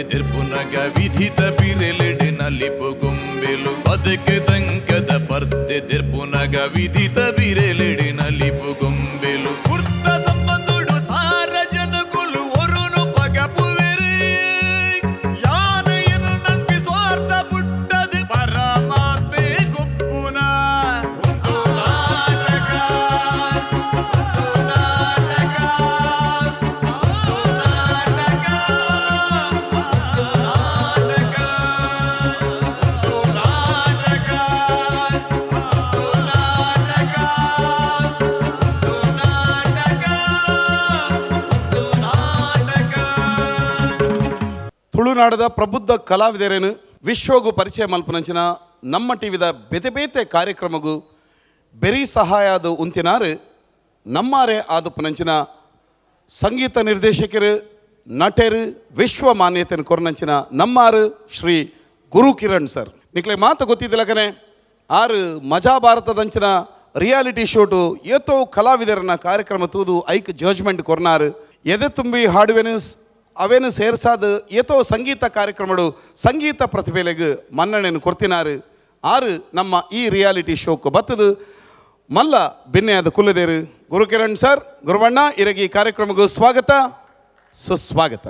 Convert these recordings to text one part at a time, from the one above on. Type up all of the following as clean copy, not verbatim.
ದಿರ್ಪುನಗ ವಿಧಿತ ಬಿರೆಲೆಡೆ ನಲಿಪು ಗೊಂಬೆಲು ಬದುಕೆ ದಂಕದ ಪರ್ದೆ ದಿರ್ಪುನಗ ವಿಧಿತ ಬಿರೆಲೆಡೆ ನಲಿಪು ಗೊಂಬೆಲು ವೃತ್ತ ಸಂಬಂಧುಡು ಸಾರ ಜನಗುಲು ಒರುನು ಪಗಪುವೆರೆ ಯಾನೆಯನ್ನು ನಂಬಿ ಸ್ವಾರ್ಥ ಪುಟ್ಟದು ಪರಮಾತ್ಮೆ ಗುಪ್ಪುನ ತುಳುನಾಡದ ಪ್ರಬುದ್ಧ ಕಲಾವಿದರೇನು ವಿಶ್ವಗೂ ಪರಿಚಯ ಮಲ್ಪನಂಚಿನ ನಮ್ಮ ಟಿವಿದ ಬೇತೆ ಬೇತೆ ಕಾರ್ಯಕ್ರಮಗೂ ಬೆರಿ ಸಹಾಯ ಅದು ಉಂತಿನಾರು ನಮ್ಮಾರೆ ಆದುಪನಂಚಿನ ಸಂಗೀತ ನಿರ್ದೇಶಕರು ನಟರು ವಿಶ್ವ ಮಾನ್ಯತೆಯನ್ನು ಕೊರನಂಚಿನ ನಮ್ಮಾರು ಶ್ರೀ ಗುರು ಕಿರಣ್ ಸರ್ ನಿಕ್ಲೆ ಮಾತು ಗೊತ್ತಿದ್ದಿಲ್ಲಕನೆ ಆರು ಮಜಾ ಭಾರತದಂಚಿನ ರಿಯಾಲಿಟಿ ಶೋಟು ಏತೋ ಕಲಾವಿದರನ್ನ ಕಾರ್ಯಕ್ರಮ ತೂದು ಐಕ್ ಜಡ್ಜ್ಮೆಂಟ್ ಕೊರ್ನಾರು ಎದೆ ತುಂಬಿ ಹಾಡುವೆನು ಅವೇನು ಸೇರ್ಸಾದ ಏತೋ ಸಂಗೀತ ಕಾರ್ಯಕ್ರಮಗಳು ಸಂಗೀತ ಪ್ರತಿಭೆಲೆಗೆ ಮನ್ನಣೆಯನ್ನು ಕೊಡ್ತಿನಾರು ಆರು ನಮ್ಮ ಈ ರಿಯಾಲಿಟಿ ಶೋಕ್ಕೆ ಬತ್ತದು ಮಲ್ಲ ಭಿನ್ನೆಯಾದ ಕುಲ್ಲದೇರು ಗುರು ಕಿರಣ್ ಸರ್ ಗುರುವಣ್ಣ ಇರಗಿ ಈ ಕಾರ್ಯಕ್ರಮಕ್ಕೂ ಸ್ವಾಗತ ಸುಸ್ವಾಗತ.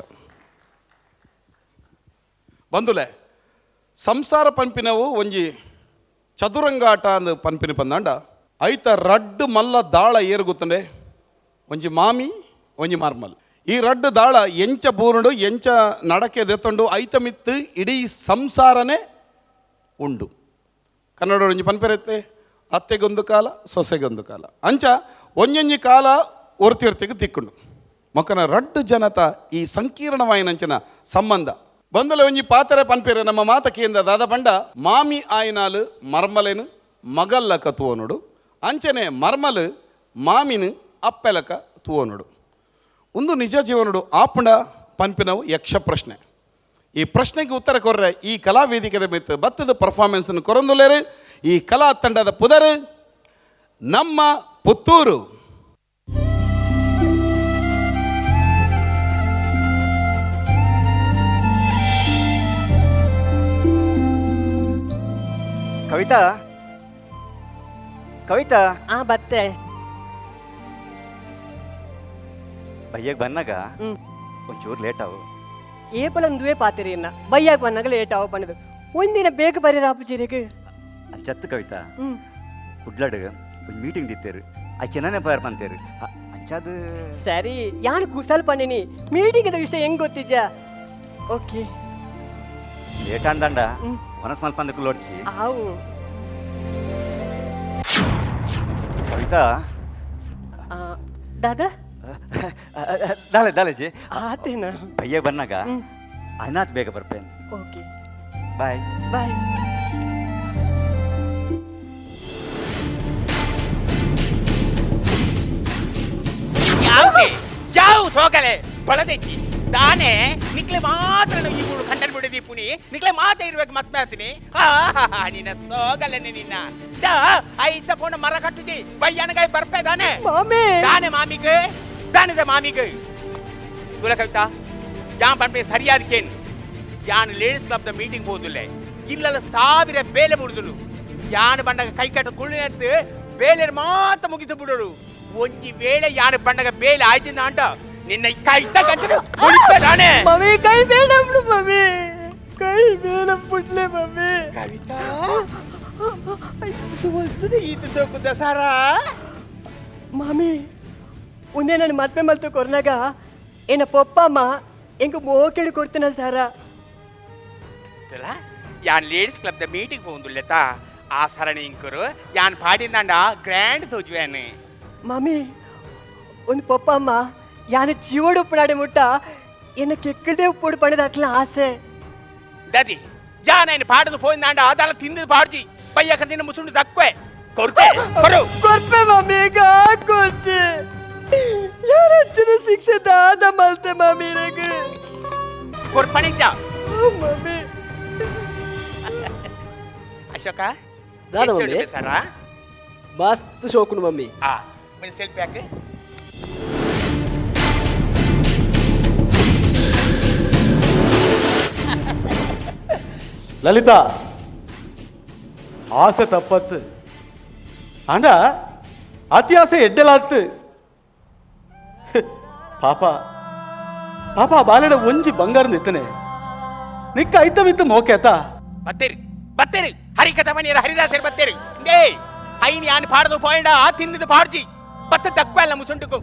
ಬಂದುಲೆ ಸಂಸಾರ ಪಂಪಿನವು ಒಂಜಿ ಚದುರಂಗಾಟ ಅಂದು ಪಂಪಿನ ಪಂದಾಂಡ ಐತ ರಡ್ಡು ಮಲ್ಲ ದಾಳ ಏರು ಗೊತ್ತಂಡೆ ಒಂಜಿ ಮಾಮಿ ಒಂಜಿ ಮಾರ್ಮಲ್ ಈ ರಡ್ಡು ದಾಳ ಎಂಚ ಬೂರುಂಡು ಎಂಚ ನಡಕೆ ದೆತ್ತೊಂಡು ಐತ ಮಿತ್ತು ಇಡೀ ಸಂಸಾರನೇ ಉಂಡು ಕನ್ನಡ ಒಂಜಿ ಪನ್ಪೆರತ್ತೆ ಅತ್ತೆಗೊಂದು ಕಾಲ ಸೊಸೆಗೊಂದು ಕಾಲ ಅಂಚ ಒಂಜೊಂಜಿ ಕಾಲ ಒರ್ತಿರ್ತಿಗೆ ತಿಕ್ಕುಂಡು ಮೊಕ್ಕನ ರಡ್ಡು ಜನತ ಈ ಸಂಕೀರ್ಣವಾಯಿನಂಚಿನ ಸಂಬಂಧ ಬಂದಲೆ ಒಂಜಿ ಪಾತ್ರೆ ಪನ್ಪೆರೆ ನಮ್ಮ ಮಾತಕಿಯಿಂದ ದಾದ ಬಂಡ ಮಾಮಿ ಆಯ್ನಾಲು ಮರ್ಮಲೆನು ಮಗಲ್ಲಕ ತೂವನುಡು ಅಂಚನೆ ಮರ್ಮಲು ಮಾಮಿನು ಅಪ್ಪೆಲಕ ತೂವನುಡು ಒಂದು ನಿಜ ಜೀವನುಡು ಆಪುಂಡ ಪನ್ಪಿನವು ಯಕ್ಷ ಪ್ರಶ್ನೆ ಈ ಪ್ರಶ್ನೆಗೆ ಉತ್ತರ ಕೊರ್ರೆ ಈ ಕಲಾ ವೇದಿಕೆದ ಮಿತ್ತು ಬತ್ತದ ಪರ್ಫಾರ್ಮೆನ್ಸನ್ನು ಕೊರೊಂದುಲೇರು ಈ ಕಲಾ ತಂಡದ ಪುದರು ನಮ್ಮ ಪುತ್ತೂರು. ಕವಿತಾ ಕವಿತಾ ಬತ್ತೆ ಬಯ್ಯಾಗ ಬಂದಾಗ ಒಂಚೂರು ಲೇಟ್ ಆವು ಏಪಲಂದುವೆ ಪಾತಿರಿ ಇನ್ನ ಬಯ್ಯಾಗ ಬಂದಾಗ ಲೇಟ್ ಆವ ಪಣ್ಣದು ಒಂದಿನ ಬೇಗ ಬರೀರ ಆಪುಜಿರಿಗೆ ಅಂಚತ್ತು ಕವಿತಾ ಕುಡ್ಲಾಡ್ಗ ಒಂದು ಮೀಟಿಂಗ್ ದಿತ್ತೇರು ಆಕೆನೇ ಬರ್ ಬಂತೇರು ಅಂಚಾದು ಸರಿ ಯಾನು ಕುಸಲ್ ಪಣ್ಣಿನಿ ಮೀಟಿಂಗ್ ವಿಷಯ ಹೆಂಗ್ ಗೊತ್ತಿಜ್ಜ ಓಕೆ ಲೇಟ್ ಅಂದಂಡ ಮನಸ್ ಮಲ್ಪ ಅಂದಕ್ಕೆ ಲೋಡ್ಚಿ ಆವು ಕವಿತಾ ದಾದಾ ದಾಲೆ ದಾಲೇಜಿ ಆತೇನ ಬಯ್ಯಾಗ ಬಂದಾಗ ಅನಾಥ್ ಬೇಗ ಬರ್ಪೇನೆ. ಓಕೆ ಬಾಯ್ ಬಾಯ್. ಯಾವ ಸೋಗಲೆ ಬಳದೈತಿ ತಾನೇ ನಿಕ್ಲೆ ಮಾತ್ರ ಈ ಮೂರು ಕಂಡನ್ ಬಿಡಿದಿ ಪುನಿ ನಿಕ್ಲೆ ಮಾತೆ ಇರ್ಬೇಕು ಮತ್ ಮಾಡ್ತೀನಿ ನಿನ್ನ ಸೋಗಲೆನೆ ನಿನ್ನ ಐತ ಪೋಣ ಮರ ಕಟ್ಟುದಿ ಬಯ್ಯನಗಾಯಿ ಬರ್ಪೆ ತಾನೆ ತಾನೆ ಮಾಮಿಗೆ ತಾನಿದ ಮಾಮಿಗೆ ತುಲ ಕವಿತಾ ಯಾನ್ ಪಂಪೆ ಸರಿಯಾದ ಕೇನ್ ಯಾನ್ ಲೇಡೀಸ್ ಕ್ಲಬ್ ದ ಮೀಟಿಂಗ್ ಹೋದುಲ್ಲೆ ಇಲ್ಲಲ್ಲ ಸಾವಿರ ಬೇಲೆ ಮುರಿದಳು ಯಾನ್ ಬಂಡಾಗ ಕೈ ಕಟ್ಟ ಕುಳ್ಳಿ ಎತ್ತು ಬೇಲೆ ಮಾತ್ರ ಮುಗಿತು ಬಿಡೋಳು ಒಂಜಿ ವೇಳೆ ಯಾನ್ ಬಂಡಾಗ ಬೇಲೆ ಆಯ್ತಿಂದ ಅಂಟ ನಿನ್ನ ಕೈ ತಗಂಟು ತಾನೆ ಮಮ್ಮಿ ಕೈ ಬೇಡ ಮಮ್ಮಿ ಕೈ ಬೇಡ ಪುಟ್ಲೆ ಮಮ್ಮಿ ಕವಿತಾ ವಸ್ತುದ ಈತ ಸೋಕು ದಸಾರಾ ಮಾಮಿ ಒಂದೇ ನಾನು ಮದ್ವೆ ಮಲ್ತು ಕೊರ್ನಾಗ ಏನ ಪಪ್ಪ ಅಮ್ಮ ಎಂಗ ಮೋಕೆಡು ಕೊಡ್ತೇನ ಸಾರ ಯಾನ್ ಲೇಡೀಸ್ ಕ್ಲಬ್ ದ ಮೀಟಿಂಗ್ ಹೋಗುದಿಲ್ಲತಾ ಆ ಸರಣಿ ಇಂಕರು ಯಾನ್ ಪಾಡಿಂದಾಂಡ ಗ್ರ್ಯಾಂಡ್ ತೋಜುವೇನೆ ಮಾಮಿ ಒಂದು ಪಪ್ಪ ಅಮ್ಮ ಯಾನ ಜೀವಡು ಉಪ್ಪುನಾಡೆ ಮುಟ್ಟ ಎನ್ನ ಕೆಕ್ಕಳದೆ ಉಪ್ಪುಡು ಪಡೆದಾಕ್ಲ ಆಸೆ ದದಿ ಯಾನ ಇನ್ನು ಪಾಡದು ಹೋಯಿಂದಾಂಡ ಅದೆಲ್ಲ ತಿಂದು ಪಾಡ್ಜಿ ಪಯ್ಯ ಕರ್ದಿನ ಮುಸುಂಡು ದಕ್ವೆ ಕೊಡ್ತೆ ಕೊರ್ಪೆ ಮಮ್ಮಿ ಕೊಚ್ಚಿ ಯಾರ ಶಿಕ್ಷೆ ದಾದ ಮಲ್ತೆ ಮಮ್ಮಿ ಕೊರ್ಪಣಿಂಚ ಮಮ್ಮಿ ಅಶೋಕ ದಾದ ಮಮ್ಮಿ ಸರಾ ಮಸ್ತ್ ಶೋಕುನು ಮಮ್ಮಿ ಒಂದು ಸೆಲ್ಫಿ ಹಾಕಿ லலிதா ஆசை தப்பத்து ஆண்டா ಅತ್ಯಾಸೆ ಎಡ್ಡೆಲಾತ್ತು ಪಾಪ ಬಾಲೆಡ ಒಂಜಿ ಬಂಗಾರ ನಿತ್ತನೆ ನಿಕ್ಕ ಐತ ಮಿತ್ತು ಮೋಕೆತ ಬತ್ತೇರಿ ಹರಿಕಥ ಮಣಿಯರ ಹರಿದಾಸರು ಬತ್ತೇರಿ ದೇ ಐನಿ ಯಾನ್ ಪಾಡದು ಪೋಯಂಡ ತಿನ್ನದು ಪಾಡ್ಜಿ ಬತ್ತ ತಕ್ಕ ಎಲ್ಲ ಮುಸುಂಟುಕು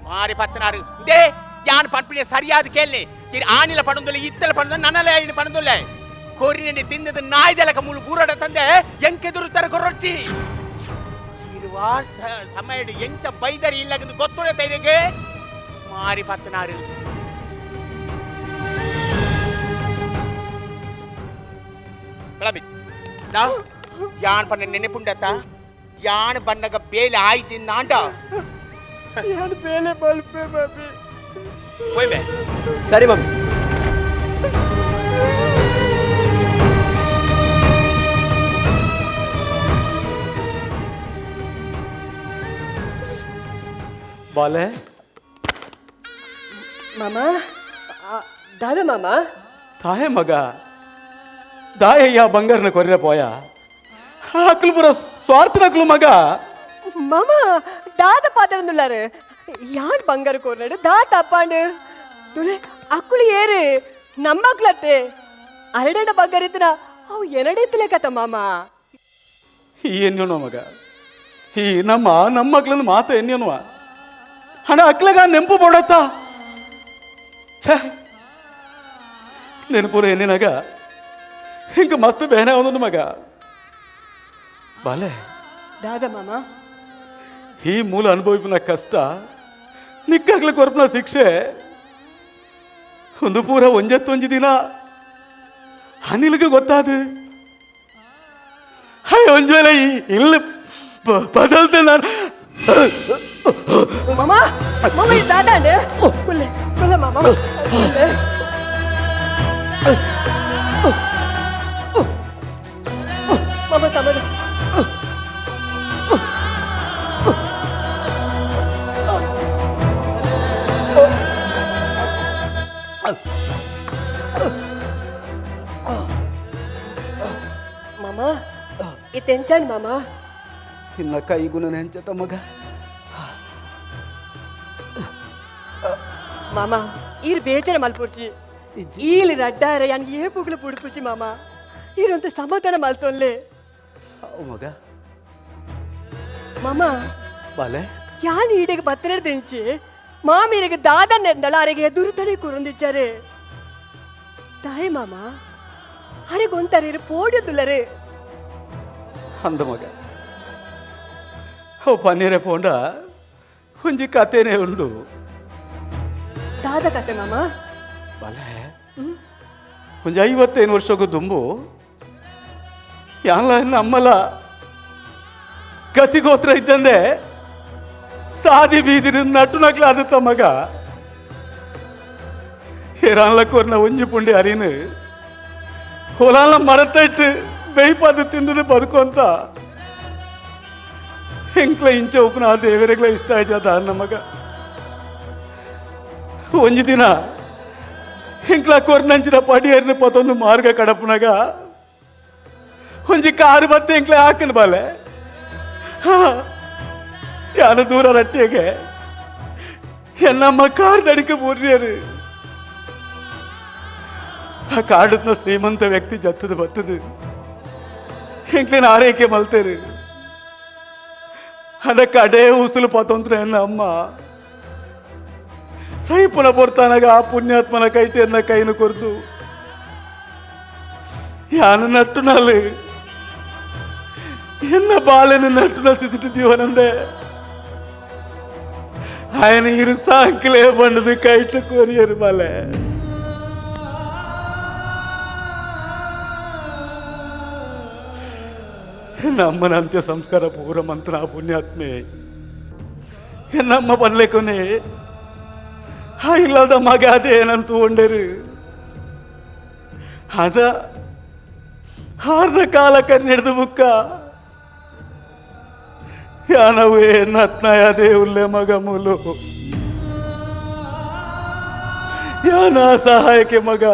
ಮಾರಿ ಪತ್ತನಾರು ದೇ ಯಾನ್ ಪಂಪಿನ ಸರಿಯಾದ ಕೇಳ್ನೆ ಇರ್ ಆನಿಲ ಪಡಂದುಲ್ಲ ಇತ್ತಲ ಪಡಂದು ನನ್ನಲೆ ಐನಿ ಪಡಂದುಲ್ಲ ಕೋರಿನೆಂಡಿ ತಿನ್ನದು ನಾಯ್ದೆಲಕ ಮೂಲು ಬೂರಡ ತಂದೆ ಎಂಕೆದುರು ತರ ಕೊರೊಚ್ಚಿ ಸಮಯ ಎಂಚ ಬೈದರಿ ಇಲ್ಲ ಗೊತ್ತುಳೆ ತೈರಿಗೆ ಮಾರಿ ಪತ್ತನಾರು ಯಾನ್ ಪನ್ನ ನೆನೆಪುಂಡತ್ತ ಯಾನ್ ಬಣ್ಣಗ ಬೇಲೆ ಆಯ್ತಿಂದ ಅಂಟ ಯಾನ್ ಬೇಲೆ ಬಲ್ಪೆ ಮಮ್ಮಿ ಹೋಯ್ಬೆ ಸರಿ ಮಮ್ಮಿ ಬಾಲೆ ಮಾಮ ದಾದ ಮಾಮ ತಾಯೇ ಮಗ ದಾಯಯ್ಯ ಬಂಗಾರನ ಕೊರ್ರೆ ಪೋಯ ಅಕ್ಲು ಪುರ ಸ್ವಾರ್ಥನಕ್ಲು ಮಗ ಮಾಮ ದಾದ ಪಾತ್ರಂದುಲ್ಲಾರು ಯಾನ್ ಬಂಗಾರ ಕೋರ್ನಾಡು ದಾ ತಪ್ಪಾಂಡು ತುಲೆ ಅಕ್ಕಳು ಏರು ನಮ್ಮ ಅಕ್ಲತ್ತೆ ಅರಡೆನ ಬಂಗಾರ ಇತ್ತನ ಅವು ಎರಡೆತ್ತಲೆ ಕಥ ಮಾಮ ಎನ್ನೇನೋ ಮಗ ಈ ನಮ್ಮ ಮಕ್ಳನ್ನ ಮಾತ ಎನ್ನೇನುವ ಹಣ ಅಕ್ಲಗ ನೆಂಪು ಪಡತ್ತ ಛೇ ನೆನಪುರ ಎನ್ನೇನಾಗ ಹಿಂಗ ಮಸ್ತ್ ಬೇನೆ ಅವನು ಮಗ ಬಾಲೆ ದಾದ ಮಾಮ ಈ ಮೂಲ ಅನುಭವಿಪಿನ ಕಷ್ಟ ನಿಕ್ಕಾಗ್ಲಿ ಕೊರ್ಪನ ಶಿಕ್ಷೆ ಒಂದು ಪೂರ ಒಂಜತ್ತೊಂಜಿ ದಿನ ಅನಿಲ್ಗೆ ಗೊತ್ತಾದು ಒಂಜ್ ವೇಳೆ ಇಲ್ಲ ಬದಲ್ತೆ ನಾನು ಮಾಮ ಮಾಮ ಈ ದಾದ ಕುಲ್ಲೆ ಕುಲ್ಲ ಮಾಮ ಕುಲ್ಲೆ ಮಾಮ ಸಮದ ಮಾಮ ಇತ್ತೆಂಚಾಣ್ ಮಾಮ ಇನ್ನ ಕೈಗುಣ ಹೆಂಚತ ಮಗ ಮಾಮ ಈರ್ ಬೇಜಾರ ಮಲ್ಪುರ್ಚಿ ಈಲ್ ರಡ್ಡಾರ ಯಾನ್ ಏ ಪುಗ್ಲು ಪುಡ್ಪುಚಿ ಮಾಮ ಈರಂತ ಸಮಾಧಾನ ಮಲ್ತೊನ್ಲೆ ಮಗ ಮಾಮ ಬಾಲೆ ಯಾನ್ ಈಡೆಗೆ ಬತ್ತನೆ ತಿಂಚಿ ಮಾಮೀರಿಗೆ ದಾದ ನೆಂಡಳ ಅರೆಗೆ ಎದುರುತನೆ ಕುರುಂದಿಚ್ಚಾರೆ ತಾಯಿ ಮಾಮ ಅರೆಗೊಂತಾರೆ ಪೋಡಿಯದುಲ್ಲರೆ ಅಂದ ಮಗ ಓ ಪನ್ನೀರೆ ಪೋಂಡ ಒಂಜಿ ಕತೆನೇ ಉಂಡು ದಾದ ಕತೆ ಮಾಮ ಬಾಲೆ ಒಂಜಿ 55 ವರ್ಷಕ್ಕೂ ದುಂಬು ಯಾನ್ಲ ನಮ್ಮಲ ಗತಿಗೋತ್ರ ಇದ್ದಂದೆ ಸಾದಿ ಬೀದಿನ ನಟ್ಟು ನಕ್ಲಾದತ್ತ ಮಗ ಹೇರಾನ್ಲ ಕೊರ್ನ ಒಂಜಿ ಪುಂಡಿ ಅರಿನು ಹೊಲಾಲ ಮರತ ಇಟ್ಟು ಬೇಯ್ಪದು ತಿಂದದು ಬದುಕು ಹೆಂಕ್ಲ ಇಂಚ ಉಪ್ಪನ ದೇವರಿಗ್ಲ ಇಷ್ಟ ಆಯ್ತದ ನಮಗ ಒಂಜಿ ದಿನ ಹೆಂಕ್ಲ ಕೊರ್ನಂಚಿನ ಪಡಿಯರ್ನ ಪತ್ತೊಂದು ಮಾರ್ಗ ಕಡಪನಾಗ ಒಂಜಿ ಕಾರು ಬತ್ತೆ ಹೆಂಕ್ಲ ಹಾಕನ್ ಬಾಲೆ ಯಾನ ದೂರ ರಟ್ಟಿಗೆ ಎನ್ನಮ್ಮ ಕಾರ್ ದಡಿಕೆ ಬೂರ್ರಿಯರು ಆ ಕಾಡತ್ನ ಶ್ರೀಮಂತ ವ್ಯಕ್ತಿ ಜತ್ತದ ಬತ್ತದು ಹೆಂಕ್ಲಿನ ಆರೈಕೆ ಮಲ್ತೇರು ಅದ ಕಡೆ ಉಸುಲು ಪತಂತ್ರ ಎನ್ನ ಅಮ್ಮ ಸೈಪುನ ಬರ್ತಾನಾಗ ಆ ಪುಣ್ಯಾತ್ಮನ ಕೈಟೆಯನ್ನ ಕೈನು ಕೊರ್ದು ಯಾನ ನಟ್ಟುನಲ್ಲಿ ಎನ್ನ ಬಾಳೆನ ನಟ್ಟುನ ಸಿದ್ದಿಟ್ಟಿದ್ದೀವನಂದೆ ఆయన ఇరు సాంకిలే పండుది కైట కోరియరు బాలే ನಮ್ಮನ ಅಂತ್ಯ ಸಂಸ್ಕಾರ ಪೂರ ಮಂತ್ರ ಪುಣ್ಯಾತ್ಮೆ ನಮ್ಮ ಪನ್ಲೆಕೊನೆ ಇಲ್ಲದ ಮಗ ಅದೇನಂತೂ ಉಂಡರು ಅದ ಹಾರ್ನ ಕಾಲ ಕನ್ನಡದ ಬುಕ್ಕ ಯಾನವೇ ನತ್ನಯದೇ ಉಲ್ಲೆ ಮಗ ಮೂಲು ಯಾನ ಸಹಾಯಕ್ಕೆ ಮಗ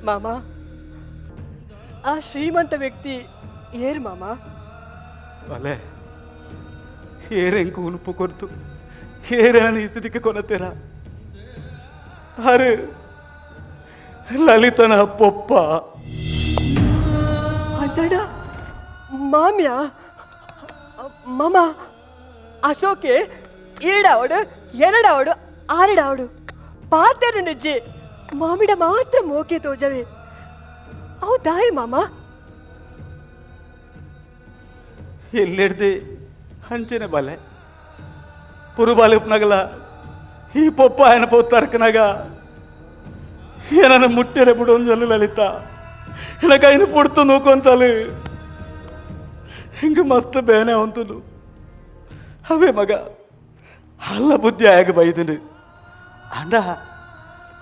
ಮಾಮ ಆ ಶ್ರೀಮಂತ ವ್ಯಕ್ತಿ ಏರು ಮಾಮ ಬಲೆ ಏರೆಂಕು ಉನುಪು ಕೊರ್ತು ಏರಾಣಿ ಸ್ಥಿತಿಗೆ ಕೊನತೆರ ಅರೆ ಲಲಿತನ ಪೊಪ್ಪ ಅದಡ ಮಾಮ್ಯ ಮಾಮ ಅಶೋಕೆ ఈడావుడు ఎనడావుడు ఆరడావుడు పాతేరు నుంచి మామిడ మాత్రం మోకే తోజవే అవు దాయి మామ ಎಲ್ಲೆಡ್ದೆ ಹಂಚನೆ ಬಲೆ ಪುರುಬಾಲಿಪ್ನಗಲ ಈ ಪೊಪ್ಪ ఆయన పోతారకనಗ ಏನನ ಮುಟ್ಟೆರೆ ಬಿಡೊಂಜಲು ಲಲಿತ ಎನಕೈನ ಪುಡ್ತು ನೋಕೊಂತಲು ಹಿಂಗ ಮಸ್ತ್ ಬೇನೆ ಹೊಂತಲು ಅವೇ ಮಗ ಅಲ್ಲ ಬುದ್ಧಿ ಆಗ ಬೈದನು ಅಂಡ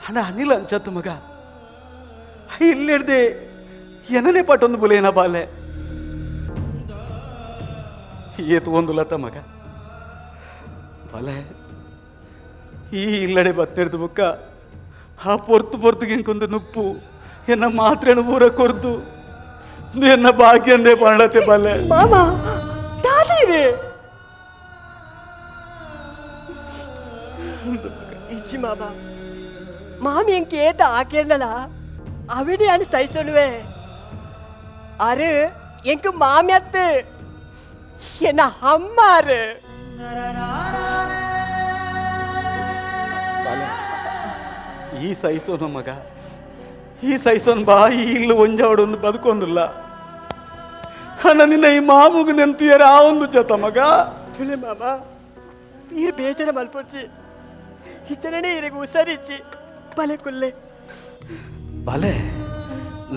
ಅಂಡ ಅನಿಲ ಅಂಚತ್ತು ಮಗ ಇಲ್ಲಿಡ್ದೆ ಏನನೇ ಪಟ್ಟೊಂದು ಬುಲೇನ ಬಾಲೆ ಏತು ಒಂದು ಲತ ಮಗ ಬಲೆ ಈ ಇಲ್ಲಡೆ ಬತ್ತೆಡ್ದು ಬುಕ್ಕ ಆ ಪೊರ್ತು ಇಂಕೊಂದು ನುಪ್ಪು ಎನ್ನ ಮಾತ್ರೆನ ಊರ ಕೊರ್ದು ಎನ್ನ ಭಾಗ್ಯಂದೇ ಪಂಡತೆ ಬಲೆ ಮಾಮ ದಾದಿರೆ ಇಚ್ಚಿ ಮಾಮ ಮಾಮಿ ಎಂಕೇತ ಆಕೇರ್ನಲ ಅವಿಡಿ ಅನು ಸಹಿಸೊಳುವೆ ಅರೆ ಎಂಕು ಮಾಮಿ ಅತ್ತು ಎನ್ನ ಅಮ್ಮಾರು ಈ ಸೈಸೋನ ಮಗ ಈ ಸೈಸೋನ್ ಬಾ ಈ ಇಲ್ಲು ಒಂಜಾವಡೊಂದು ಬದುಕೊಂದಿಲ್ಲ ಅಣ್ಣ ನಿನ್ನ ಈ ಮಾಮುಗು ನೆಂತಿಯರ ಆ ಒಂದು ಜತ ಮಗ ತುಲೆ ಮಾಮ ಈರು ಬೇಜಾರ ಮಲ್ಪೊಚ್ಚಿ ಇಷ್ಟನೇ ಇರಿಗೆ ಉಸರಿಚ್ಚಿ ಬಲೆ ಕುಲ್ಲೆ ಬಲೆ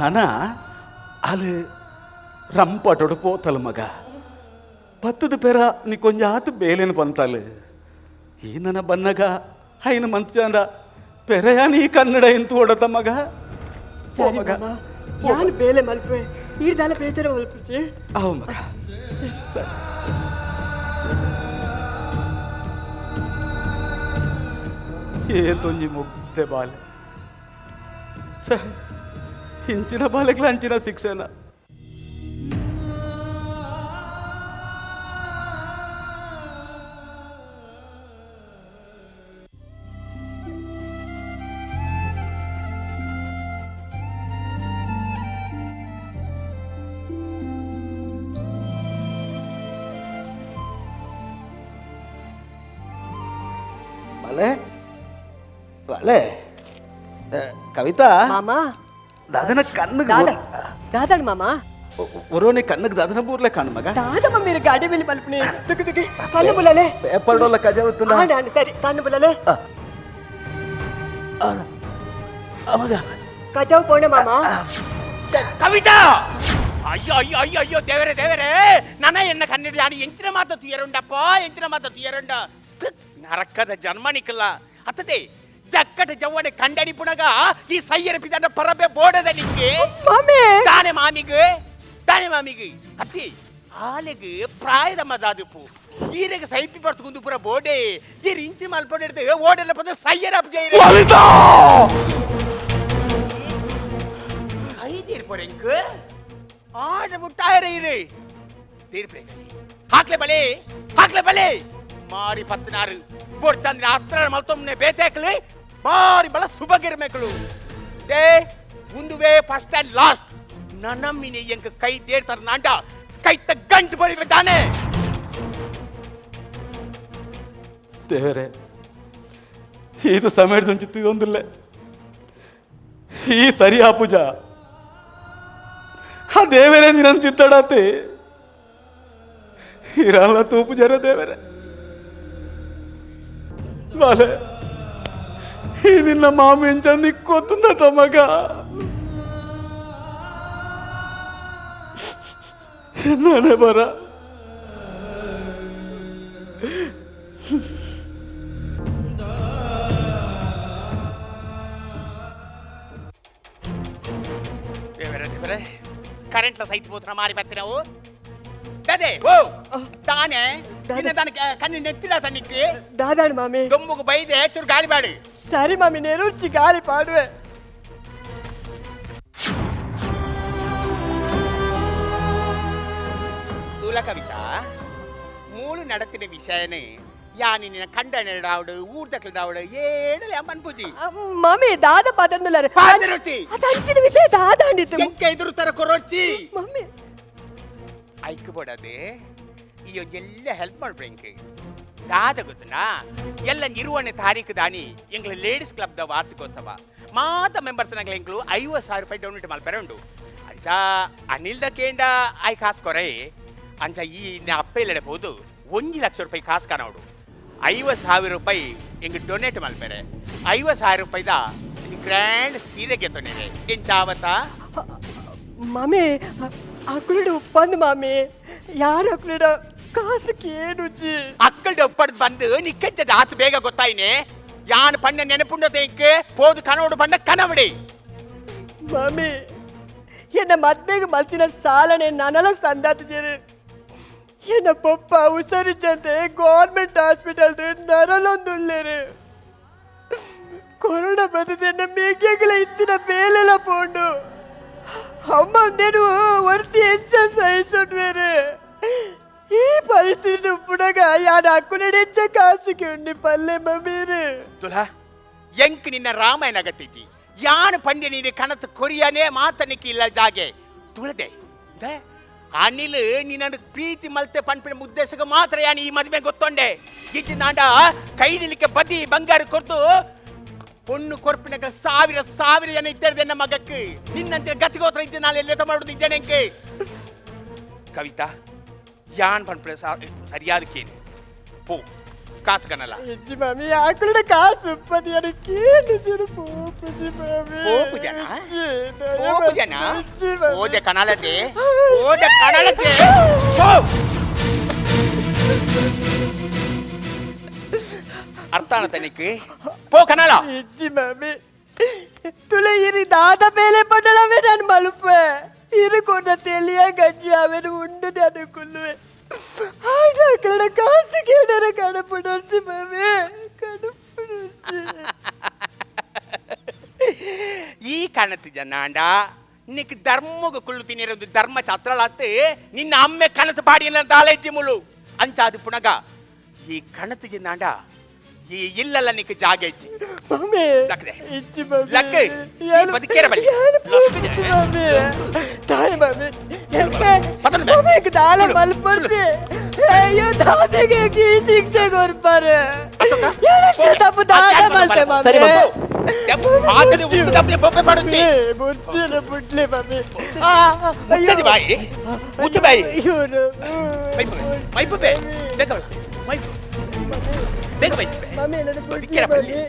ನನ ಅಲ್ಲಿ ರಂಪಟೊಡು ಪೋತಲು ಮಗ ಪತ್ತದ ಪೆರ ನೀ ಕೊಂಚ ಆತು ಬೇಲೇನು ಬಂತಲು ಈ ನನ್ನ ಬನ್ನಗ ಐನ ಮಂತ್ಜಾನ ಪೆರೆಯ ನೀ ಕನ್ನಡ ಎಂತು ಹೊಡತ ಮಗ ಸರಿ ಮಾಮ ಯಾನು ಬೇಲೆ ಮಲ್ಪೆ ಈರ್ದಾಲ ಬೇಜಾರ ಮಲ್ಪೊಚ್ಚಿ ಅವ ಮಗ ಸರಿ ಏತೊಂಜಿ ಮುಗ್ದೆ ಬಾಲೆ ಇಂಚಿನ ಬಾಲೆಗ್ಲ ಅಂಚಿನ ಶಿಕ್ಷಣ ಬಾಲೆ ಬಾಲೆ ಕವಿತಾ ಮಾಮ ದಾದನ ಕಣ್ಣಗೆ ದಾದಣ ಮಾಮ ಒರೋನೆ ಕಣ್ಣಗೆ ದಾದನ ಬೂರ್ಲೆ ಕಾಣು ಮಗ ದಾದ ಮಮ್ಮಿ ಗಾಡಿ ಮೇಲೆ ಮಲ್ಪನೆ ದುಗಿ ದುಗಿ ಕಣ್ಣು ಬುಲಲೆ ಪೇಪರ್ಡೋಲ್ಲ ಕಜಾವತ್ತಲ್ಲ ನಾನು ಸರಿ ಕಣ್ಣು ಬುಲಲೆ ಮಗ ಕಜಾವ್ ಪೋಣೆ ಮಾಮ ಕವಿತಾ ಅಯ್ಯೋ ಅಯ್ಯೋ ಅಯ್ಯೋ ಅಯ್ಯೋ ದೇವರೇ ದೇವರೇ ನನ್ನ ಎನ್ನ ಕಣ್ಣಿಡಿ ನಾನು ಎಂಚಿನ ಮಾತ ತುಯರುಂಡಪ್ಪ ಎಂಚಿನ ಮಾತ ತುಯರುಂಡ ನರಕದ ಜನ್ಮನಿಕಲ್ಲ ಅತ್ತತೆ ಚಕ್ಕಟ ಜವ್ವನೆ ಕಂಡಡಿ ಪುಣಗ ಈ ಸಯ್ಯರ ಪಿದನ ಪರಬೆ ಬೋಡದ ನಿಂಗೆ ಮಮ್ಮಿ ತಾನೆ ಮಾಮಿಗೆ ಅತ್ತಿ ಆಲೆಗೆ ಪ್ರಾಯದ ಮದಾದುಪು ಈರೆಗೆ ಸೈಪಿ ಪಡ್ತುಕೊಂಡು ಪುರ ಬೋಡೆ ಈ ರಿಂಚಿ ಮಲ್ಪಡಿರ್ದೆ ಓಡೆಲ್ಲ ಪದ ಸಯ್ಯರ ಅಬ್ಜೈ ಐದೀರ್ ಪೊರೆಂಕ್ ಆಡ ಮುಟ್ಟಾಯರ ಇರೆ ತೀರ್ಪೆ ಹಾಕ್ಲೆ ಬಲೆ ಮಾರಿ ಪತ್ತನಾರು ಬೋಡ್ತಂದ್ರೆ ಹತ್ರ ಮಲ್ತೊಮ್ಮನೆ ಬೇತೇಕ್ಲಿ ಮಾರಿ ಬಲ ಸುಬಗಿರ್ಮೇಕಳು ದೇ ಮುಂದುವೆ ಫಸ್ಟ್ ಅಂಡ್ ಲಾಸ್ಟ್ ನನ್ನಮ್ಮಿನಿ ಎಂಕ ಕೈ ದೇಡ್ತಾರ ನಾಂಡ ಕೈ ಗಂಟು ಬಳಿವೆ ತಾನೆ ದೇವರೇ ಇದು ಸಮಯದ ಒಂದಿಲ್ಲ ಈ ಸರಿಯಾ ಪೂಜಾ ಆ ದೇವರೇ ನಿರಂತಿದ್ದಾಡತ್ತೆ ಇರಲ್ಲ ತೂಪು ಜರ ದೇವರೇ ಬಾಲೆ ಈ ನಿನ್ನ ಮಾಮಿ ಚಂದಿ ಕೊತ್ತುಂಡ ತಮಗ ನಾನೇ ಬರ ದೇವರೇ ಕರೆಂಟ್ಲ ಸೈಟ್ ಹೋತ್ರ ಮಾರಿ ಬರ್ತೀವಿ ನಾವು ಗದೆ ಓ ತಾನೆ ಕಣ್ಣು ನೆತ್ತಿಲ್ಲ ತನಿಕ್ಕೆ ದಾದಾಣ ಮಾಮಿ ಗಮ್ಮುಗು ಬೈದೆ ಚೂರು ಗಾಳಿ ಬಾಡಿ ಸರಿ ಮಾಮಿ ನೆರುಚಿ ಗಾಳಿ ಪಾಡುವೆ ತುಲ ಕವಿತಾ ಮೂಳು ನಡತಿನ ವಿಷಯನೇ ಯಾನಿ ನಿನ್ನ ಕಂಡನಡಾವಡು ಊರ್ದಕ್ಲದಾವಡು ಏಡಲೆ ಅಮ್ಮನ್ ಪೂಜಿ మమ్మీ దాదా పదన్నులారు పాదరుచి అదంచిన విషయ దాదా అండిತ್ತು ಎಂಕ ಎದುರು ತರ ಕೊರೊಚ್ಚಿ మమ్మీ ಐಕ್ ಬೋಡದೆ ಈ ಎಲ್ಲ ಹೆಲ್ಪ್ ಮಾಡ್ಬೇಂಕೆ ದಾದ ಗೊತ್ತನಾ ಎಲ್ಲ ನಿರ್ವಹಣೆ ತಾರೀಕು ದಾನಿ ಎಂಗ್ಲ ಲೇಡೀಸ್ ಕ್ಲಬ್ ದ ವಾರ್ಷಿಕೋತ್ಸವ ಮಾತ ಮೆಂಬರ್ಸ್ ನಂಗ್ಲ ಎಂಗ್ಲು 50,000 ರೂಪಾಯಿ ಡೊನೇಟ್ ಮಲ್ಪೆರಂಡು ಅಂಚ ಅನಿಲ್ ದ ಕೇಂಡ ಐ ಕಾಸು ಕೊರೆ ಅಂಚ ಈ ಅಪ್ಪ ಇಲ್ಲಬಹುದು 1 ಲಕ್ಷ ರೂಪಾಯಿ ಕಾಸು ಕಾಣೋಡು 50,000 ರೂಪಾಯಿ ಎಂಗ್ ಡೊನೇಟ್ ಮಲ್ಪೆರೆ 50,000 ರೂಪಾಯಿದ ಗ್ರ್ಯಾಂಡ್ ಸೀರೆ ಗೆತ್ತೊಂಡಿದೆ ಎಂಚಾವತ್ತ మమ్మీ అక్కులుడు ఒప్పంది మమ్మీ యారు అక్కులుడు కాసుకి ఏనుచి ಅಕ್ಕಲ್ದ ಒಪ್ಪಡ್ ಬಂದು ನಿಕ್ಕಂಚದ ಆತು ಬೇಗ ಗೊತ್ತಾಯಿನೆ ಯಾನ್ ಪಂಡ ನೆನಪುಂಡದ ಎಂಕೆ ಪೋದು ಕನೋಡು ಪಂಡ ಕನವಡಿ మమ్మీ ఎన్న మద్మేగ మల్తిన సాలనే ననల సందాత చేరు ಎನ್ನ ಪಪ್ಪ ಉಸರಿಚಂತೆ ಗೌರ್ಮೆಂಟ್ ಹಾಸ್ಪಿಟಲ್ ನರಲೊಂದುಳ್ಳೇರು ಕೊರೋನಾ ಬಂದಿದ್ದ ಮೇಕೆಗಳ ಇತ್ತಿನ ಮೇಲೆಲ್ಲ ಪೋಂಡು ಅಮ್ಮ నేను వర్తి ఎంచ సహించుంటువేరు ఈ పరిస్థితి ఉప్పుడగ యాడ అక్కునెంచ కాసుకి ఉండి పల్లె మమ్మీరు ತುಲಾ ಎಂಕ್ ನಿನ್ನ ರಾಮಾಯಣ ಗಟ್ಟಿಜಿ ಯಾನ್ ಪಂಡ್ಯ ನೀನು ಕನತು ಕೊರಿಯನೇ ಮಾತನಿಕ್ಕೆ ಇಲ್ಲ ಜಾಗೆ ತುಳದೆ ಅನಿಲ್ ನಿನ್ನ ಪ್ರೀತಿ ಮಲ್ತೆ ಪಂಪಿನ ಉದ್ದೇಶಕ್ಕೆ ಮಾತ್ರ ಯಾನ್ ಈ ಮದುವೆ ಗೊತ್ತೊಂಡೆ ಇಜ್ಜಿ ನಾಂಡ ಕೈ ನಿಲಿಕ್ಕೆ ಬದಿ ಬಂಗಾರ ಕೊರ್ದು பொண்ணு ಕೊರ್ಪಿನಗ ಸಾವಿರ ಜನ ಇದ್ದಾರೆ ನನ್ನ ಮಗಕ್ಕೆ ನಿನ್ನಂತೆ ಗತಿಗೋತ್ರ ಇದ್ದೆ ನಾಳೆ ಎಲ್ಲೆತ ಮಾಡುದು ಇದ್ದೇನೆ ಎಂಕೆ ಕವಿತಾ ಯಾನ್ ಪಂಪಿನ ಸರಿಯಾದ ಕೇನು ಪೋ ಕಾಸು ಕನಲ್ಲ ಇಜ್ಜಿ ಮಮ್ಮಿ ಆಕಳ ಕಾಸು ಉಪ್ಪದಿ ಅದು ಕೇಳು ಜರು ಪೋಪುಜಿ ಮಮ್ಮಿ ಪೋಪು ಜನ ಓದೆ ಕನಲದೆ ಓದೆ ಕನಲದೆ ಅರ್ಥ ತನಿಕ್ಕೆ ಪೋ ಕನಲ ಇಜ್ಜಿ ಮಮ್ಮಿ ತುಳ ಇರಿ ದಾದ ಬೇಲೆ ಪಡಲವೇ ನಾನು ಮಲುಪೆ ಇರುಕೊಂಡ ತೆಲಿಯ ಗಜ್ಜಿ ಅವೆನು ಉಂಡುದೆ ಅನುಕುಲ್ಲುವೆ ಆಗ ಅಕ್ಕಳ ಕಾಸು ಕೇಳರ ಕಡಪುಡರ್ಸಿ ಮಮ್ಮಿ ಕಡಪುಡರ್ಸಿ ಈ ಕಣತಿ ಜನಾಂಡ ನಿಕ್ ಧರ್ಮಗ ಕುಳ್ಳು ತಿನ್ನಿರೋದು ಧರ್ಮ ಛತ್ರಳತ್ತೆ ನಿನ್ನ ಅಮ್ಮೆ ಕನತು ಬಾಡಿಯಲ್ಲ ದಾಳೆಜ್ಜಿ ಮುಳು ಅಂಚಾದು ಪುಣಗ ಈ ಕಣತಿ ಜನಾಂಡ ಈ ಇಲ್ಲಲ್ಲ ನಿಕ್ ಜಾಗ ಇಜ್ಜಿ ಮಮ್ಮಿ ಲಕ್ದೆ ಇಜ್ಜಿ ಮಮ್ಮಿ ಲಕ್ಕೆ ಈ ಬದುಕೇರ ಬಲ್ಲಿ ಇಜ್ಜಿ ಮಮ್ಮಿ ತಾಯಿ ಮಮ್ಮಿ ಮಮ್ಮಿಗೆ ದಾಳ ಮಲ್ಪರ್ಸಿ ಅಯ್ಯೋ ದಾದಿಗೆ ಈ ಶಿಕ್ಷೆ ಕೊರ್ಪಾರೆ ತಪ್ಪು ದಾದ ಮಲ್ತೆ ಸರಿ ಮಮ್ಮಿ ಆತನೆ ಉಂಟು ತಪ್ಪಲೆ ಬೊಬ್ಬೆ ಪಡುತ್ತಿ ಬುದ್ಧಿಲ ಬುಡ್ಲೆ ಮಮ್ಮಿ ಮುಚ್ಚದಿ ಬಾಯಿ ಮುಚ್ಚ ಬಾಯಿ ಅಯ್ಯೋ ಮೈಪು ಬೇ ಬೇಗ ಮೈಪು ಬೇಗ ಮೈಪು ಬೇ ಮಮ್ಮಿ ನನ್ನ ಬದುಕೇರ ಬುಡ್ಲೆ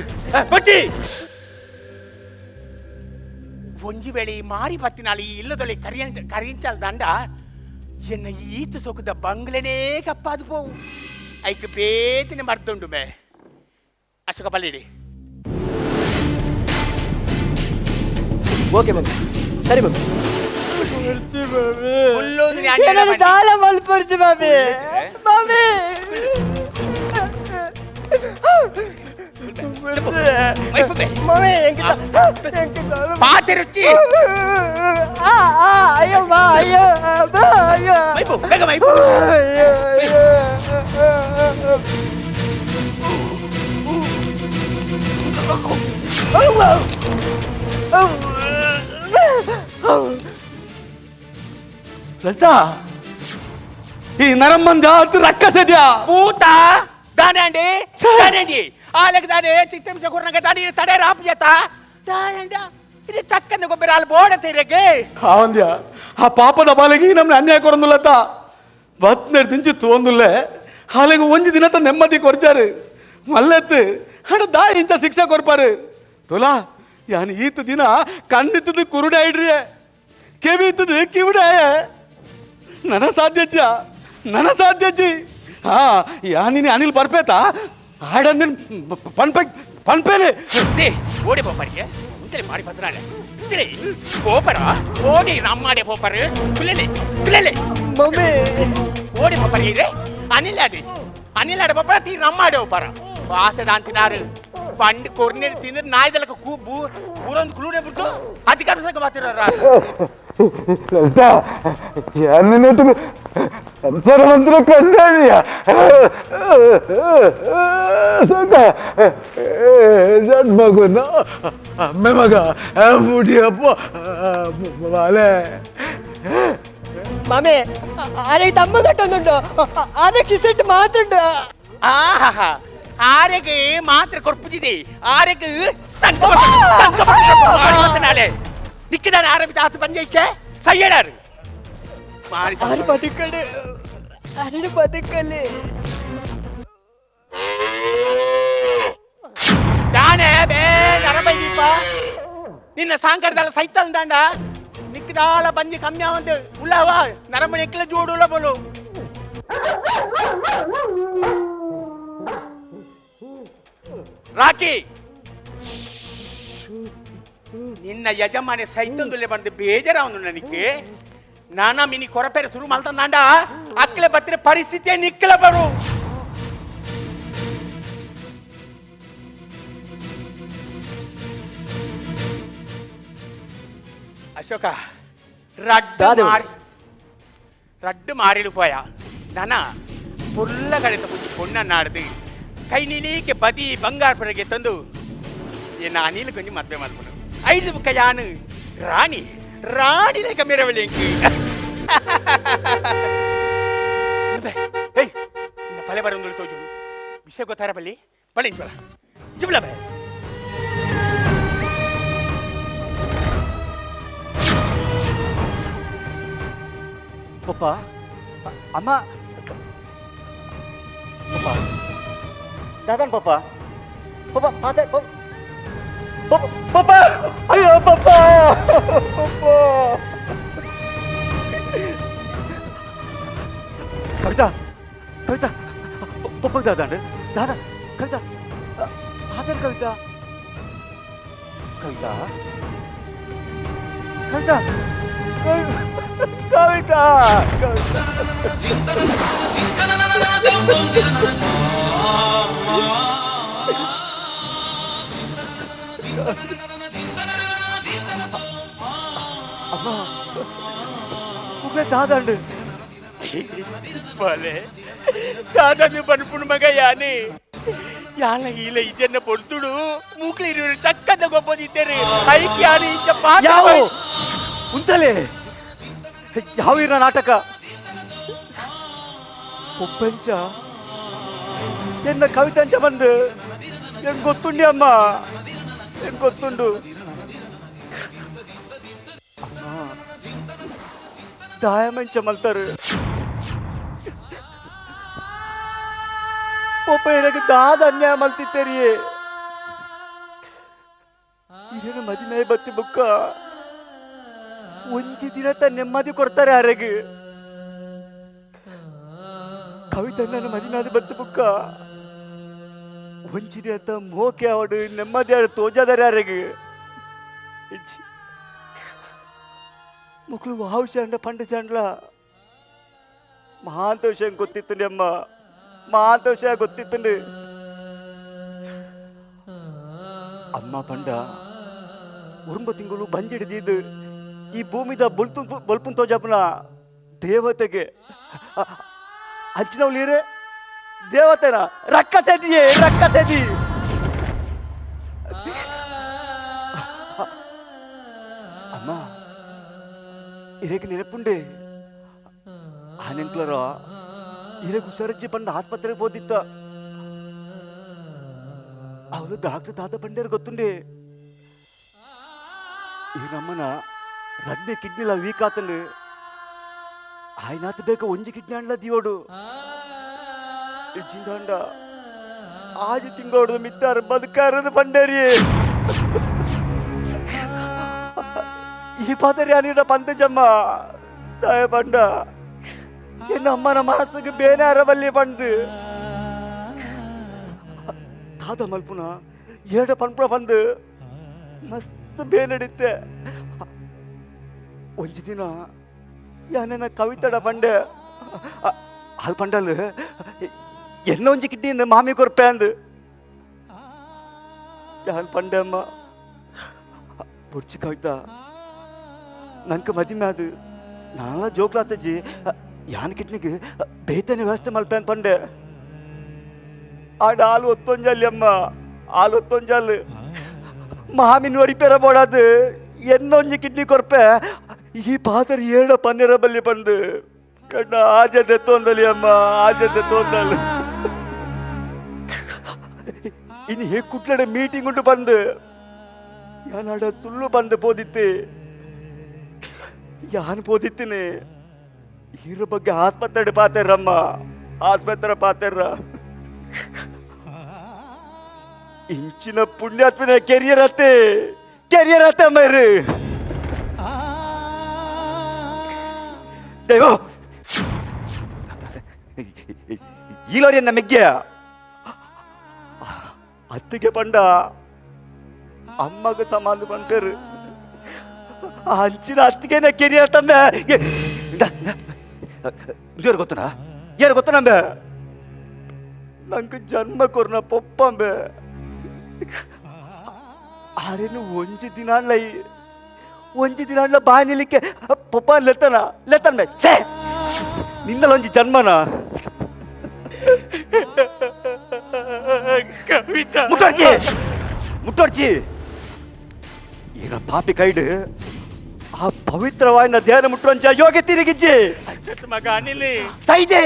ಬಲ್ಲಿ ಬಚ್ಚಿ ಒಂಜಿ ವೇಳೆ ಮಾರಿ ಪತ್ತಿನಾಳಿ ಇಲ್ಲದೊಳೆ ಕರಿಂಚಲ್ ದಂಡ ಎನ್ನ ಈತ ಸೊಕುದ ಬಂಗ್ಲೆನೇ ಕಪ್ಪಾದು ಪೋವು ಐಕ್ ಬೇತಿನ ಮರ್ದುಂಡು ಮೇ ಅಶೋಕ ಪಲ್ಲಿಡಿ ಓಕೆ ಮಮ್ಮಿ ಸರಿ ಮಮ್ಮಿ ಮುಲ್ಲೋದು ಏನದು ದಾಳ ಮಲ್ಪರ್ಸಿ ಮಮ್ಮಿ ಮಮ್ಮಿ ಮೈಪು ಬೇ ಮಮ್ಮಿ ಪಾತೆ ರುಚಿ ಅಯ್ಯೋ ಬಾ ಅಯ್ಯೋ ಬಾ ಅಯ್ಯೋ ಮೈಪು ಬೇಗ ಮೈಪು ಅಯ್ಯೋ ಲಲಿತಾ ಈ ನರಮ್ಮಂದ ಅದು ರಕ್ಕಸದ್ಯಾ పూత దానండి దానండి ఆలకి దాని చిత్తం చకుర్నగ దాని తడే రాపియత దాయండ ఇది చక్కని గొబ్బరాలు బోడ తిరగే ಆವಂದ್ಯ ಆ ಪಾಪದ ಬಾಲಿಗೆ ನಮ್ಗೆ ಅನ್ಯಾಯ ಕೊರಂದುಲ್ಲತ್ತ ಬತ್ನೆರ್ ದಿಂಚಿ ತೋಂದುಲ್ಲೆ ಹಾಲೆಗೆ ಒಂಜಿ ದಿನತ ನೆಮ್ಮದಿ ಕೊರ್ಚಾರು ಮಲ್ಲೆತ್ತು ಹಣ ದಾ ಇಂಚ ಶಿಕ್ಷೆ ಕೊರ್ಪಾರು ತುಲಾ ಯಾನ್ ಈತ ದಿನ ಕಣ್ಣಿತ್ತದು ಕುರುಡೆ ಇಡ್ರಿ ಕೆವಿ ಇತ್ತದು ಕಿವಿಡೆ ನನ್ನ ಸಾಧ್ಯಜ್ಜಿ ಹಾ ಯಾನಿನಿ ಅನಿಲ್ ಬರ್ಪೇತಾ ಆಡಂದಿನ ಪನ್ಪೇನೆ ಓಡಿ ಪೋಪರಿಗೆ ಮುಂದೆ ಮಾಡಿ ಪತ್ರಾಳೆ పోపరా ఓడి రమ్మాడే పోపరు పిల్లలే మమ్మీ ఓడి పోపరు ఇదే అనిలాడి పోపర తీ రమ్మాడే పోపర వాసదాన్ తినారు పండి కొర్నేడు తింది నాయదలకు బూరొంದು ಕುಲೂನೆ ಬಿಟ್ಟು ಅಧಿಕಾರ ಮಾತಿರ ಲಲಿತಾ ಯಾರನ್ನೊಟ್ಟಿಗೆ ಸಂಸಾರ ಮಂತ್ರ ಕಂಡಿಯ ಸುಖ ಮಗುನ ಅಮ್ಮೆ ಮಗ ಬುಡಿಯಪ್ಪ ಬಾಲೆ മാമേ ആരെയും തമ്മ കെട്ടൊന്നുണ്ടോ ആരെ കിസട്ട് മാത്രണ്ട് ಆಹಾ ಆರೆಗೆ ಮಾತ್ರ ಕೊರ್ಪುದಿದೆ ಆರೆಗೆ ನಾಳೆ ನಿಕ್ಕಿದಾನೆ ಆರಂಭಿತ ಆತು ಪಂಜಯ್ಕೆ ಸಯ್ಯಡಾರು ആര് പതുക്കല് ആരുടെ പതുക്കല് ನಾನೇ ಬೇ ನರಬೈದೀಪ ನಿನ್ನ ಸಾಂಕರದಲ್ಲ ಸೈತಲ್ ದಾಂಡ ನಿಕ್ಕಿದಾಳ ಬಂಜಿ ಕಮ್ಮಿ ಅವಂದು ಉಳ್ಳವ ನರಮ ನೆಕ್ಲ ಜೋಡುಲ್ಲ ಬೋಲು ರಾಕಿ ನಿನ್ನ ಯಜಮಾನೆ ಸೈತಂದುಲೆ ಬಂದು ಬೇಜಾರವನು ನನಗೆ ನಾನಾ ಮಿನಿ ಕೊರಪೇರೆ ಶುರು ಮಲ್ತಂದಾಂಡ ಅಕ್ಲೆ ಬತ್ತಿರ ಪರಿಸ್ಥಿತಿಯೇ ನಿಕ್ಕಲ ಬರು ಅಶೋಕ ರಡ್ಡು ಮಾರಿಲು ಪೋಯ ದನ ಪುಲ್ಲ ಕಡೆತ ಪೊಣ್ಣನ್ನಾಡ್ದು ಕೈ ನೀಲಿಕೆ ಬದಿ ಬಂಗಾರಪುರಗೆ ತಂದು ಎನ್ನ ಅನಿಲ್ ಕೊಂಚ ಮದ್ವೆ ಮಾಡ್ಕೊಂಡು 5 ಕೈಯಾನು ರಾಣಿ ಲೆಕ್ಕ ಮೆರವಳಿ ಪಲೆ ಬರೋದು ತೋಜು ವಿಷಯ ಗೊತ್ತಾರ ಬಲ್ಲಿ ಬಳಿ ಚಿಬ್ಲ ಬೈ ಪಪ್ಪ ಅಮ್ಮ ಪಪ್ಪ ದಾದನ್ ಪಪ್ಪ ಪಪ್ಪ ಮಾತೆ ಪಪ್ಪ ಅಯ್ಯೋ ಪಪ್ಪ ಪಪ್ಪ ಕವಿತಾ ಪಪ್ಪ ದಾದಾಂಡ್ ದಾದಾ ಕವಿತಾ ಮಾತಾಡ್ ಕವಿತಾ ಕವಿತಾ ಕವಿತಾ ಕವಿತಾ ಅಮ್ಮ ದಾದಂಡು ಬಲೆ ದಾದನ್ನು ಬನ್ಪುಣ್ ಮಗ ಯಾನೆ ಯಾನ ಇಲ್ಲ ಇದನ್ನ పొడుతుడు ಮೂಕ್ಲಿ ಚಕ್ಕದ ಗೊಬ್ಬದಿದ್ದೇನೆ ಐಕ್ಯ ಯಾನಿ ಯಾವ ಉಂಟಲೆ ಯಾವ ಇರ ನಾಟಕ ಒಪ್ಪಂಚ ಎನ್ನ ಕವಿತಂಚ ಬಂದು ಹೆಂಗ್ ಗೊತ್ತುಂಡಿ ಅಮ್ಮ ಹೆಂಗ್ ಗೊತ್ತುಂಡು ದಾಯ ಮಂಚ ಮಲ್ತಾರು ಒಬ್ಬ ಇರಗ ದಾದ ಅನ್ಯಾಯ ಮಲ್ತಿತ್ತೇರಿಯೇ ಇರೇನ ಮದಿಮೆ ಬತ್ತಿ ಬುಕ್ಕ ಒಂಜಿ ದಿನ ನೆಮ್ಮದಿ ಕೊಡ್ತಾರೆ ಯಾರಿಗೆ ಕವಿತೆ ನನ್ನ ಮದಿಮೆ ಅದು ಬತ್ತು ಬುಕ್ಕ ಒಂಜಿನ ಅಂತ ಮೋಕೆ ಅವಡು ನೆಮ್ಮದಿ ಯಾರು ತೋಜಾದಾರೆ ಯಾರಿಗೆ ಮಕ್ಕಳು ವಾವು ಚಂಡ ಪಂಡ ಚಂಡ್ಲ ಮಹಾಂತ ವಿಷಯ ಗೊತ್ತಿತ್ತು ಅಮ್ಮ ಮಹಾಂತ ವಿಷಯ ಗೊತ್ತಿತ್ತು ಅಮ್ಮ ಪಂಡ ಉರುಂಬ ತಿಂಗಳು ಬಂಜಿಡಿದಿದ್ದು ಈ ಭೂಮಿದ ಬಲ್ಪುನ್ ತೋಜಪ್ಪನ ದೇವತೆಗೆ ಅಂಚಿನವ್ ನೀರೇ ದೇವತೆನ ರಕ್ಕಸದಿಯೇ ರಕ್ಕಸದಿ ಅಮ್ಮ ಇರೇಗ ನೆನಪುಂಡೆ ಆನೆಂಕ್ಲರ ಇರೇಗ ಹುಷಾರಜ್ಜಿ ಬಂದು ಆಸ್ಪತ್ರೆಗೆ ಹೋದಿತ್ತ ಅವಳು ಡಾಕ್ಟರ್ ದಾದ ಬಂಡೇರು ಗೊತ್ತುಂಡೆ ಈ ನಮ್ಮನ ರಡ್ಡೆ ಕಿಡ್ನಿಲ ವೀಕ್ ಆತಂಡು ಆಯ್ನಾತ್ ಬೇಕ ಒಂಜಿ ಕಿಡ್ನಿ ಅಂಡ್ಲ ದಿಯೋಡು ಇಜ್ಜಿಂಗಂಡ ಆಜಿ ತಿಂಗೋಡು ಮಿತ್ತಾರ ಬದುಕಾರದ ಬಂಡೇರಿ ಈ ಪಾದರಿ ಅನಿಡ ಪಂತಜಮ್ಮ ತಾಯ ಬಂಡ ಎನ್ನ ಅಮ್ಮನ ಮನಸ್ಸಿಗೆ ಬೇನೆ ಅರಬಲ್ಲಿ ಬಂದು ದಾದ ಮಲ್ಪುನ ಏಡ ಪನ್ಪುಳ ಬಂದು ಮಸ್ತ್ ಬೇನಡಿತ್ತೆ ಒಂಜಿ ದಿನ ಯಾನ ಕವಿತಡ ಬಂಡೆ ಅಲ್ಲಿ ಪಂಡಲ್ ಎನ್ನ ಒಂಜಿ ಕಿಡ್ನಿಯಿಂದ ಮಾಮಿ ಕೊರ್ಪೆ ಅಂದು ಯಾನ್ ಪಂಡೆ ಅಮ್ಮ ಬುರ್ಚಿ ಕವಿತಾ ನಂಗೆ ಮದಿಮೆ ಅದು ನಾನೆಲ್ಲ ಜೋಕ್ಲಾತಜ್ಜಿ ಯಾನ್ ಕಿಟ್ನಿಗೆ ಬೇತನೆ ವ್ಯವಸ್ಥೆ ಮಲ್ಪೆ ಅಂತ ಪಂಡೆ ಆಡ ಹಾಲು ಒತ್ತೊಂಜಲ್ಲಿ ಅಮ್ಮ ಹಾಲು ಒತ್ತೊಂಜಲ್ ಮಾಮಿನ ಒರಿಪೇರ ಬೋಡಾದು ಎನ್ನೊಂಜಿ ಕಿಡ್ನಿ ಕೊರ್ಪೆ ಈ ಪಾತ್ರ ಏಡ ಪನ್ನೀರ ಬಲ್ಲಿ ಬಂದು ಕಣ್ಣ ಆಜದೆ ತೊಂದಲಿ ಅಮ್ಮ ಆಜದೆ ತೊಂದಲ್ ಇನ್ನು ಹೇಗೆ ಕುಟ್ಲಡೆ ಮೀಟಿಂಗ್ ಉಂಟು ಬಂದು ಯಾನಾಡ ಸುಳ್ಳು ಬಂದು ಪೋದಿತ್ತೆ ಯಾನ್ ಪೋದಿತ್ತೀನಿ ಇದ್ರ ಬಗ್ಗೆ ಆಸ್ಪತ್ರೆ ಪಾತೇರಮ್ಮ ಆಸ್ಪತ್ರೆ ಪಾತೇರ ಇಂಚಿನ ಪುಣ್ಯಾತ್ಮನೆ ಕೆರಿಯರ್ ಅತ್ತೆ ಮೇರು ಈಲೋರಿಯನ್ನ ಮೆಗ್ಗ್ಯ ಅತ್ತಿಗೆ ಪಂಡ ಅಮ್ಮಗ ಸಮಾನ ಬಂದರು ಅಂಚಿನ ಅತ್ತಿಗೆನ ಕೆರಿಯರ್ ತಮ್ಮ ಯಾರು ಗೊತ್ತನಂಬೆ ನಂಗೆ ಜನ್ಮ ಕೊರ್ನ ಪೊಪ್ಪಂಬೆ ಆರೇನು ಒಂಜಿ ದಿನ ಬಾನಿಲಿಕ್ಕೆ ಪೊಪ್ಪ ಲೆತ್ತನ್ಬೆ ಛೇ ನಿನ್ನಲೊಂಜಿ ಜನ್ಮನ ಮುಟ್ಟೋಡ್ಚಿ ಈಗ ಪಾಪಿ ಕೈಡು ಆ ಪವಿತ್ರವಾದ ಧ್ಯಾನ ಮುಟ್ಟುವಂಚ ಯೋಗ್ಯ ತಿರುಗಿಜ್ಜಿ ಮಗ ಅನಿಲ್ ಸೈದೆ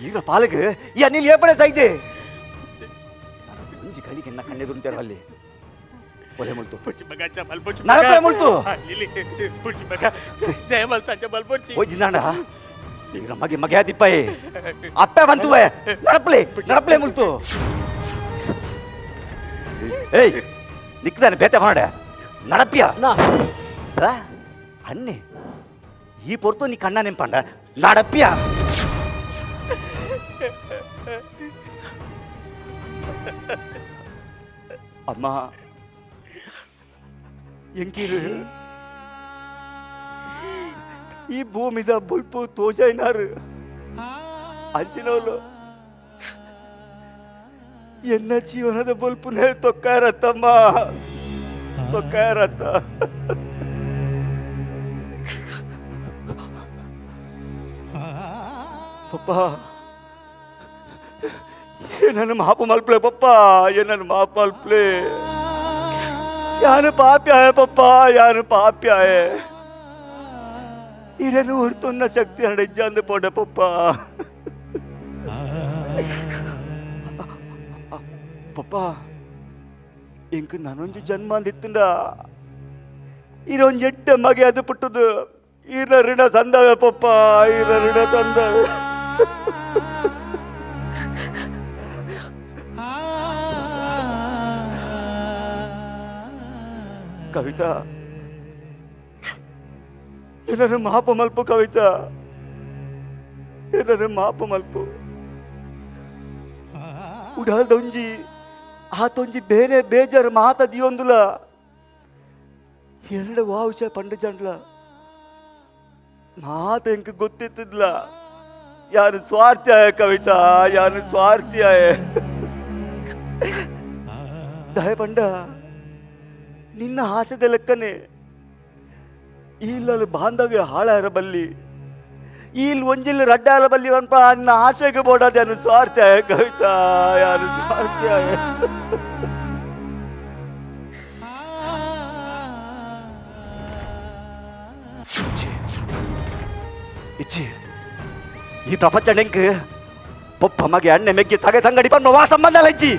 ಈಗ ಪಾಲಗೆ ಈ ಅನಿಲ್ ಏಪಡೆ ಸೈದೆ ಮುಂಜಿ ಕಲಿಗೆ ಎನ್ನ ಕಣ್ಣೆದುಂತಾರ ಅಲ್ಲಿ ಒಲೆ ಮುಳ್ತು ನಡಪೆ ಮುಳ್ತು ಹೋಗಿ ನಾಡ ಈಗ ಮಗೆ ದಿಪ್ಪಾಯಿ ಅಪ್ಪೆ ಬಂತುವೆ ನಡಪ್ಲೆ ಮುಳ್ತು ಏಯ್ ನಿಕ್ತಾನೆ ಬೇತೆ ಮಾಡ ನಡಪ್ಯ ಅನ್ನೆ ಈ ಪೊರ್ತು ನೀ ಕಣ್ಣ ನೆಂಪಂಡ ನಡಪ್ಯ ಅಮ್ಮ ಎಂಕಿರು ಈ ಭೂಮಿದ ಬುಲ್ಪು ತೋಜೈನಾರು ಅಂಚಿನವಳು ಎನ್ನ ಜೀವನದ ಬುಲ್ಪುನೇ ತೊಕ್ಕಾರತ್ತಮ್ಮ ತೊಕ್ಕಾರತ್ತ ಪಪ್ಪ ಏನನ್ನು ಮಾಪು ಮಲ್ಪ್ಲೆ ಪಪ್ಪ ಏನನ್ನು ಮಾಪು ಮಲ್ಪ್ಲೆ ಯಾನು ಪಾಪ್ಯಾಯ ಪಪ್ಪ ಯಾನು ಪಾಪ್ಯಾಯ ಇರನು ಹುರ್ತುನ್ನ ಶಕ್ತಿ ಹರಡಿಜ್ಜಂದು ಪೋಡೆ ಪಪ್ಪ ಪಪ್ಪ ಇಂಕ ನಾನೊಂದು ಜನ್ಮ ಅಂದಿತ್ತಂಡ ಇರೊಂದು ಎಡ್ಡ ಮಗೆ ಅದು ಪುಟ್ಟದು ಇರ ಋಣ ಸಂದವೆ ಪಪ್ಪ ಇರ ಋಣ ತಂದವೆ ಕವಿತಾ ಏನಾರು ಮಾಪ ಮಲ್ಪು ಕವಿತಾ ಏನಾರು ಮಾಪ ಮಲ್ಪು ಉಡಾಲ್ದೊಂಜಿ ಆತೊಂಜಿ ಬೇರೆ ಬೇಜಾರು ಮಾತದಿಯೊಂದುಲ ಎರಡು ವಾವುಶ ಪಂಡು ಜಂಡ್ಲ ಮಾತ ಎಂಕ ಗೊತ್ತಿತ್ತಿದ್ಲ ಯಾರು ಸ್ವಾರ್ಥ್ಯಾಯ ಕವಿತಾ ಯಾರು ಸ್ವಾರ್ಥ್ಯಾಯ ದಯ ಪಂಡ ನಿನ್ನ ಆಸೆದ ಲೆಕ್ಕನೆ ಇಲ್ಲಲ್ಲಿ ಬಾಂಧವ್ಯ ಹಾಳಾರ ಬಲ್ಲಿ ಇಲ್ಲಿ ಒಂಜಿಲ್ಲಿ ರಡ್ಡಾಲ ಬಲ್ಲಿ ಅನ್ಪ ಅನ್ನ ಆಸೆಗೆ ಬೋಡಾದ ಯಾರು ಸ್ವಾರ್ಥ್ಯಾಯ ಕವಿತಾ ಯಾರು ಸ್ವಾರ್ಥ್ಯಾಯ ಇಚ್ಚಿ ಈ ಪ್ರಪಂಚ ನೆಂಕ್ ಪೊಪ್ಪ ಮಗೆ ಅಣ್ಣೆ ಮೆಗ್ಗೆ ತಗೆ ತಂಗಡಿ ಬಂದು ವಾ ಸಂಬಂಧ ಅಲ್ಲ ಇಚ್ಚಿ